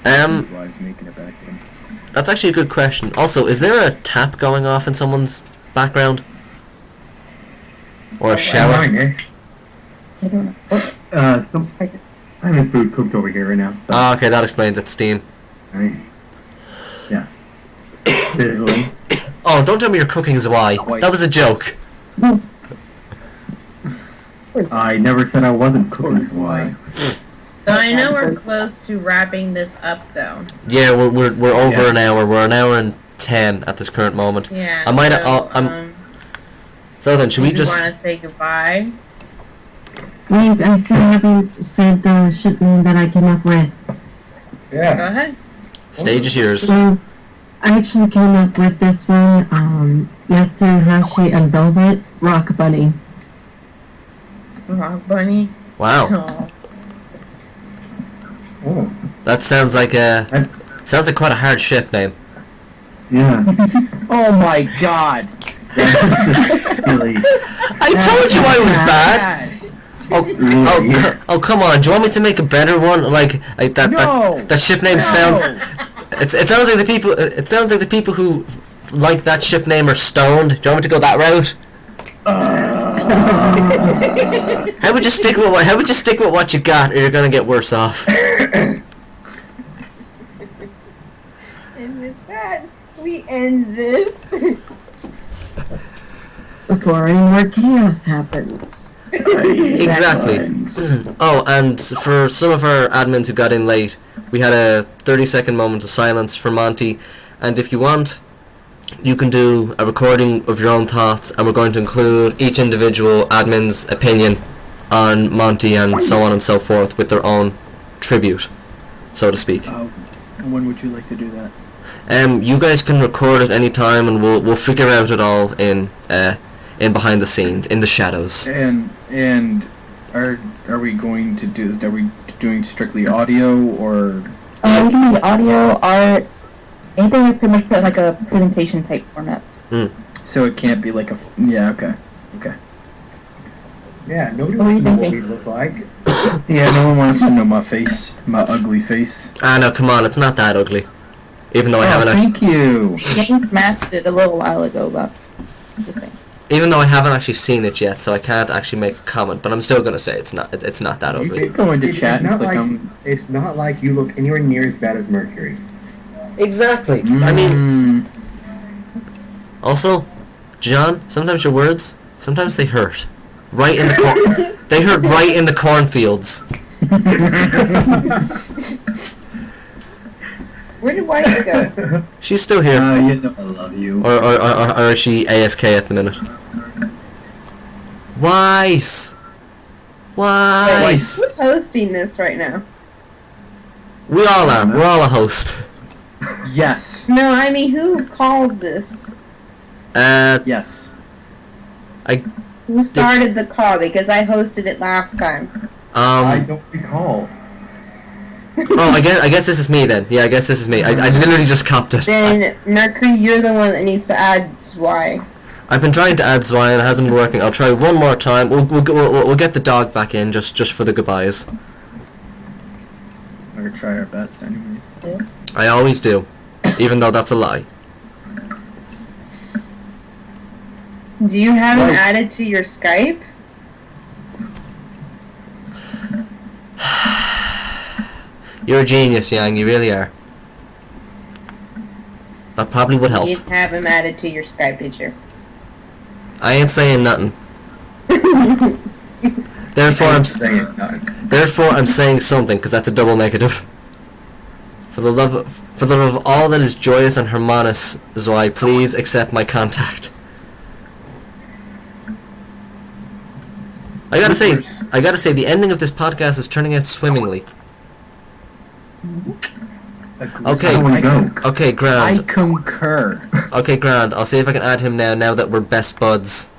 Speaker 6: Wise making it back in.
Speaker 3: That's actually a good question. Also, is there a tap going off in someone's background? Or a shower?
Speaker 7: Fine, eh?
Speaker 2: I don't know.
Speaker 6: Some I'm having food cooked over here right now. So,
Speaker 3: Oh, okay, that explains it. Steam.
Speaker 6: right. Yeah. Sizzling.
Speaker 3: Oh, don't tell me you're cooking Zwei. That was a joke.
Speaker 6: I never said I wasn't cooking Zwei.
Speaker 1: So I know we're close to wrapping this up, though.
Speaker 3: Yeah, we're over
Speaker 6: Yeah.
Speaker 3: an hour. We're an hour and 10 at this current moment.
Speaker 1: Yeah.
Speaker 3: I might.
Speaker 1: So,
Speaker 3: So then, should we
Speaker 1: do you
Speaker 3: just?
Speaker 1: want to say goodbye?
Speaker 4: Wait, I still haven't said the ship name that I came up with.
Speaker 1: Go ahead.
Speaker 3: Stage is yours.
Speaker 4: So, I actually came up with this one, Yasuhashi and Velvet Rock Bunny.
Speaker 1: Rock Bunny.
Speaker 3: Wow,
Speaker 1: Oh.
Speaker 6: Oh,
Speaker 3: that sounds like
Speaker 6: that's
Speaker 3: quite a hard ship name.
Speaker 6: yeah.
Speaker 7: Oh my god.
Speaker 6: That's really,
Speaker 3: I told you I was bad. Oh, come on. Do you want me to make a better one? Like that.
Speaker 7: No.
Speaker 3: That ship name sounds. It sounds like the people. It sounds like the people who like that ship name are stoned. Do you want me to go that route? How would you stick with what you got, or you're gonna get worse off?
Speaker 1: And with that, we end this.
Speaker 4: Before any more chaos happens.
Speaker 3: Exactly. Oh, and for some of our admins who got in late, we had a 30-second moment of silence for Monty, and if you want, you can do a recording of your own thoughts, and we're going to include each individual admin's opinion on Monty and so on and so forth with their own tribute, so to speak.
Speaker 7: When would you like to do that?
Speaker 3: You guys can record at any time, and we'll figure out it all in behind the scenes, in the shadows.
Speaker 7: And are we going to do? Are we doing strictly audio or?
Speaker 2: We can do audio, art, anything that pretty much put like a presentation type format.
Speaker 7: So it can't be like a. Yeah. Okay.
Speaker 6: yeah, nobody
Speaker 2: What were you
Speaker 6: wants to know what
Speaker 2: thinking?
Speaker 6: we look like.
Speaker 7: Yeah. No one wants to know my face, my ugly face.
Speaker 3: Ah, no, come on, it's not that ugly. Even though I haven't actually,
Speaker 7: Thank you.
Speaker 2: Game smashed it a little while ago, but just saying.
Speaker 3: even though I haven't actually seen it yet, so I can't actually make a comment. But I'm still gonna say it's not that
Speaker 7: You
Speaker 3: ugly.
Speaker 7: can go into
Speaker 6: It's
Speaker 7: chat and
Speaker 6: not
Speaker 7: click
Speaker 6: like
Speaker 7: on.
Speaker 6: it's not like you look anywhere near as bad as Mercury.
Speaker 3: Exactly. I mean, also, John, sometimes your words, sometimes they hurt. Right in the they hurt right in the cornfields.
Speaker 1: Where did White go?
Speaker 3: She's still here.
Speaker 6: You know I love you.
Speaker 3: Or is she AFK at the minute? Weiss! Weiss!
Speaker 1: Who's hosting this right now?
Speaker 3: We all are. We're all a host.
Speaker 7: Yes.
Speaker 1: No, I mean, who called this?
Speaker 7: Yes.
Speaker 1: Who started the call? Because I hosted it last time.
Speaker 6: I don't recall.
Speaker 3: Oh, I guess this is me then. Yeah, I guess this is me. I literally just copped it.
Speaker 1: Then, Mercury, you're the one that needs to add Zwei.
Speaker 3: I've been trying to add Zwei and it hasn't been working. I'll try one more time. We'll get the dog back in just for the goodbyes.
Speaker 7: We're gonna try our best, anyways.
Speaker 3: I always do, even though that's a lie.
Speaker 1: Do you have him
Speaker 7: Right.
Speaker 1: added to your Skype?
Speaker 3: You're a genius, Yang. You really are. That probably would help.
Speaker 1: You didn't have him added to your Skype, did you?
Speaker 3: I ain't saying nothing. Therefore, I'm saying something because that's a double negative. For the love of all that is joyous and harmonious, Zwei, please accept my contact. I gotta say, the ending of this podcast is turning out swimmingly. Okay.
Speaker 6: I wanna go.
Speaker 3: Okay,
Speaker 7: I
Speaker 3: grand.
Speaker 7: concur.
Speaker 3: Okay, grand. I'll see if I can add him now that we're best buds.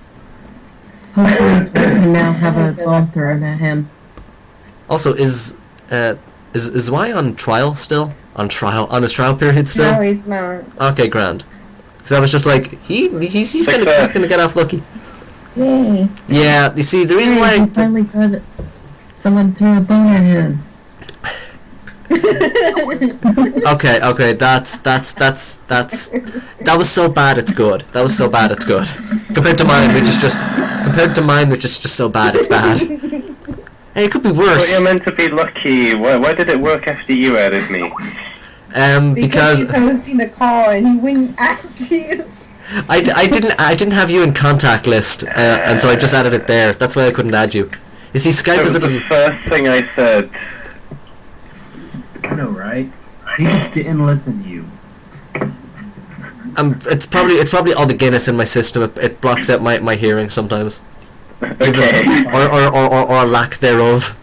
Speaker 4: Hopefully we can now have a ball throw at him.
Speaker 3: Also, is Zwei on trial still? On his trial period still?
Speaker 1: No, he's not.
Speaker 3: Okay, grand. Because I was just like, he's gonna get off lucky.
Speaker 2: Yay!
Speaker 3: Yeah, you see, the reason
Speaker 4: Hey,
Speaker 3: why...
Speaker 4: he finally got someone threw a bone at him.
Speaker 3: Okay, that was so bad it's good. That was so bad it's good. Compared to mine, which is just compared to mine, which is just so bad, it's bad. Hey, it could be
Speaker 8: But
Speaker 3: worse.
Speaker 8: you're meant to be lucky. Why did it work after you added me?
Speaker 3: Because
Speaker 1: he's hosting the call and he wouldn't act you.
Speaker 3: I didn't have you in contact list, and so I just added it there. That's why I couldn't add you. You see, Skype
Speaker 8: That
Speaker 3: is
Speaker 8: was
Speaker 3: a
Speaker 8: the
Speaker 3: little.
Speaker 8: first thing I said.
Speaker 6: I know, right? He just didn't listen to you.
Speaker 3: It's probably all the Guinness in my system. It blocks out my hearing sometimes,
Speaker 8: Okay.
Speaker 3: or lack thereof.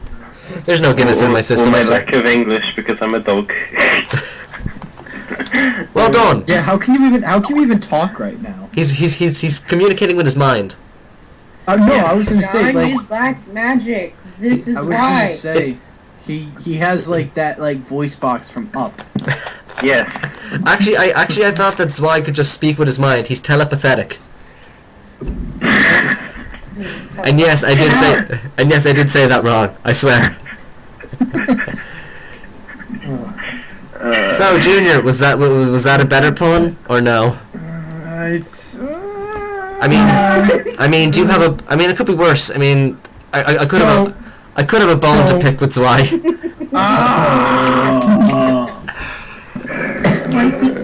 Speaker 3: There's no Guinness in my system.
Speaker 8: Or my
Speaker 3: I swear.
Speaker 8: lack of English because I'm a dog.
Speaker 3: Well done.
Speaker 7: Yeah, how can you even talk right now?
Speaker 3: He's communicating with his mind.
Speaker 7: No, I was gonna say
Speaker 1: John
Speaker 7: like
Speaker 1: is black magic. This is
Speaker 7: I was
Speaker 1: why.
Speaker 7: gonna say he has like that like voice box from Up.
Speaker 8: Yes.
Speaker 3: Actually, I thought that Zwei could just speak with his mind. He's telepathetic. And yes, I did say that wrong. I swear. So, Junior, was that a better pun or no? I mean, do you have a? I mean, it could be worse. I mean, I could have a bone to pick with Zwei.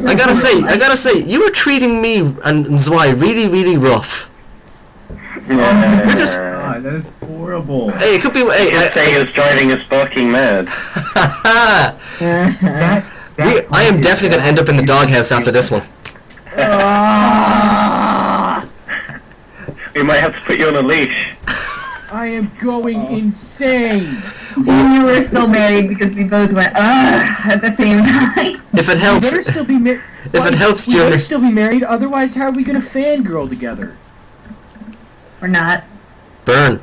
Speaker 3: I gotta say, you were treating me and Zwei really, really rough.
Speaker 8: Yeah.
Speaker 3: You're just.
Speaker 6: God, that is horrible.
Speaker 3: Hey, it could be.
Speaker 8: You
Speaker 3: Hey,
Speaker 8: could say he was driving us barking mad.
Speaker 3: I am definitely gonna end up in the doghouse after this one.
Speaker 8: We might have to put you on a leash.
Speaker 7: I am going insane.
Speaker 5: Junior, we're still married because we both went at the same time.
Speaker 3: If it
Speaker 7: We
Speaker 3: helps,
Speaker 7: better still be married.
Speaker 3: if it helps,
Speaker 7: We better
Speaker 3: Junior.
Speaker 7: still be married. Otherwise, how are we gonna fangirl together?
Speaker 5: We're not.
Speaker 3: Burn.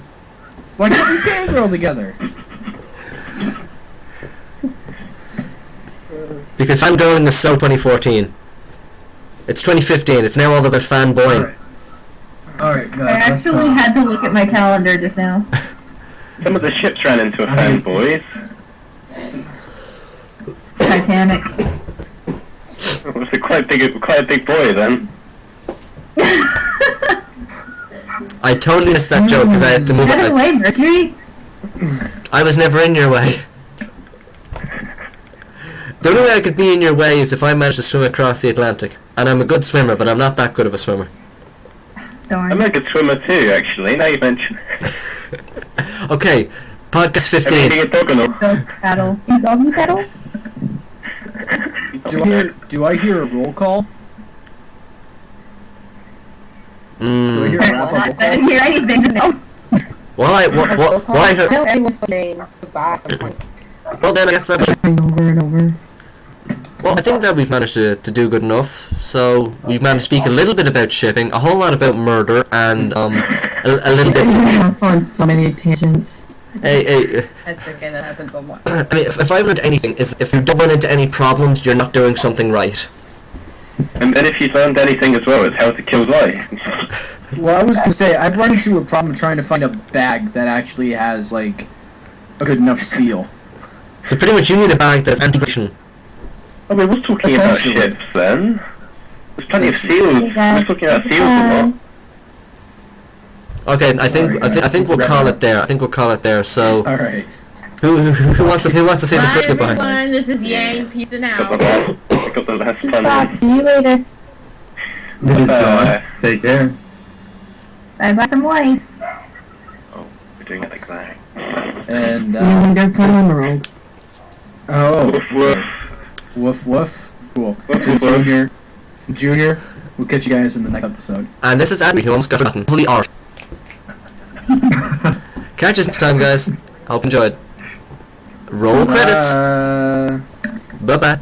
Speaker 7: Why can't we fangirl together?
Speaker 3: Because fangirling is so 2014. It's 2015. It's now all about fanboying.
Speaker 6: Alright, guys.
Speaker 5: I actually had to look at my calendar just now.
Speaker 8: Some of the ships ran into a fan, boys.
Speaker 5: Titanic.
Speaker 8: It was quite a big boy then.
Speaker 3: I totally missed that joke because I had to move
Speaker 5: Get
Speaker 3: it.
Speaker 5: away, Mercury.
Speaker 3: I was never in your way. The only way I could be in your way is if I managed to swim across the Atlantic. And I'm a good swimmer, but I'm not that good of a swimmer.
Speaker 5: Darn.
Speaker 8: I'm a good swimmer too, actually, now you mention it.
Speaker 3: Okay, podcast
Speaker 8: I'm
Speaker 3: 15.
Speaker 8: eating a dog and all.
Speaker 5: Dog paddle. Doggy paddle?
Speaker 7: Do I hear a roll call? Do I
Speaker 3: Mm.
Speaker 7: hear a roll
Speaker 5: I
Speaker 7: call?
Speaker 5: didn't hear anything just now.
Speaker 3: Well, I heard.
Speaker 1: Tell everyone's name. Goodbye.
Speaker 3: Well, then I guess that.
Speaker 2: Over and over.
Speaker 3: Well, I think that we've managed to do good enough. So we've managed to speak a little bit about shipping, a whole lot about murder, and a little bit.
Speaker 4: I have on so many tangents.
Speaker 3: Hey,
Speaker 1: That's okay. That happens a lot.
Speaker 3: I mean, if I learned anything, is if you don't run into any problems, you're not doing something right.
Speaker 8: And then if you've learned anything as well, it's how to kill Zai.
Speaker 7: Well, I was gonna say I've run into a problem trying to find a bag that actually has like a good enough seal.
Speaker 3: So pretty much you need a bag that's anti-gravity.
Speaker 8: Oh, we was talking about
Speaker 7: Essentially.
Speaker 8: ships then. There's plenty of seals. We were talking about seals a lot.
Speaker 3: Okay, I think we'll call it there. I think we'll call it there. So
Speaker 7: All right.
Speaker 3: who wants to say the
Speaker 1: Bye,
Speaker 3: first goodbye?
Speaker 1: everyone. This is Yang. Peace and
Speaker 8: Got
Speaker 1: out.
Speaker 8: the last pun
Speaker 2: Talk
Speaker 8: in.
Speaker 2: to you later.
Speaker 6: This is John. Take care.
Speaker 5: Bye bye from life.
Speaker 8: Oh, we're doing it like that.
Speaker 7: And
Speaker 4: See you later, from Emerald.
Speaker 7: oh,
Speaker 8: Woof woof.
Speaker 7: woof woof. Cool.
Speaker 8: Woof, woof, woof.
Speaker 7: Junior. We'll catch you guys in the next episode.
Speaker 3: And this is Adri, who almost got forgotten. Holy art. Catch us next time, guys. Hope you enjoyed. Roll credits.
Speaker 7: Uh,
Speaker 3: Bye bye.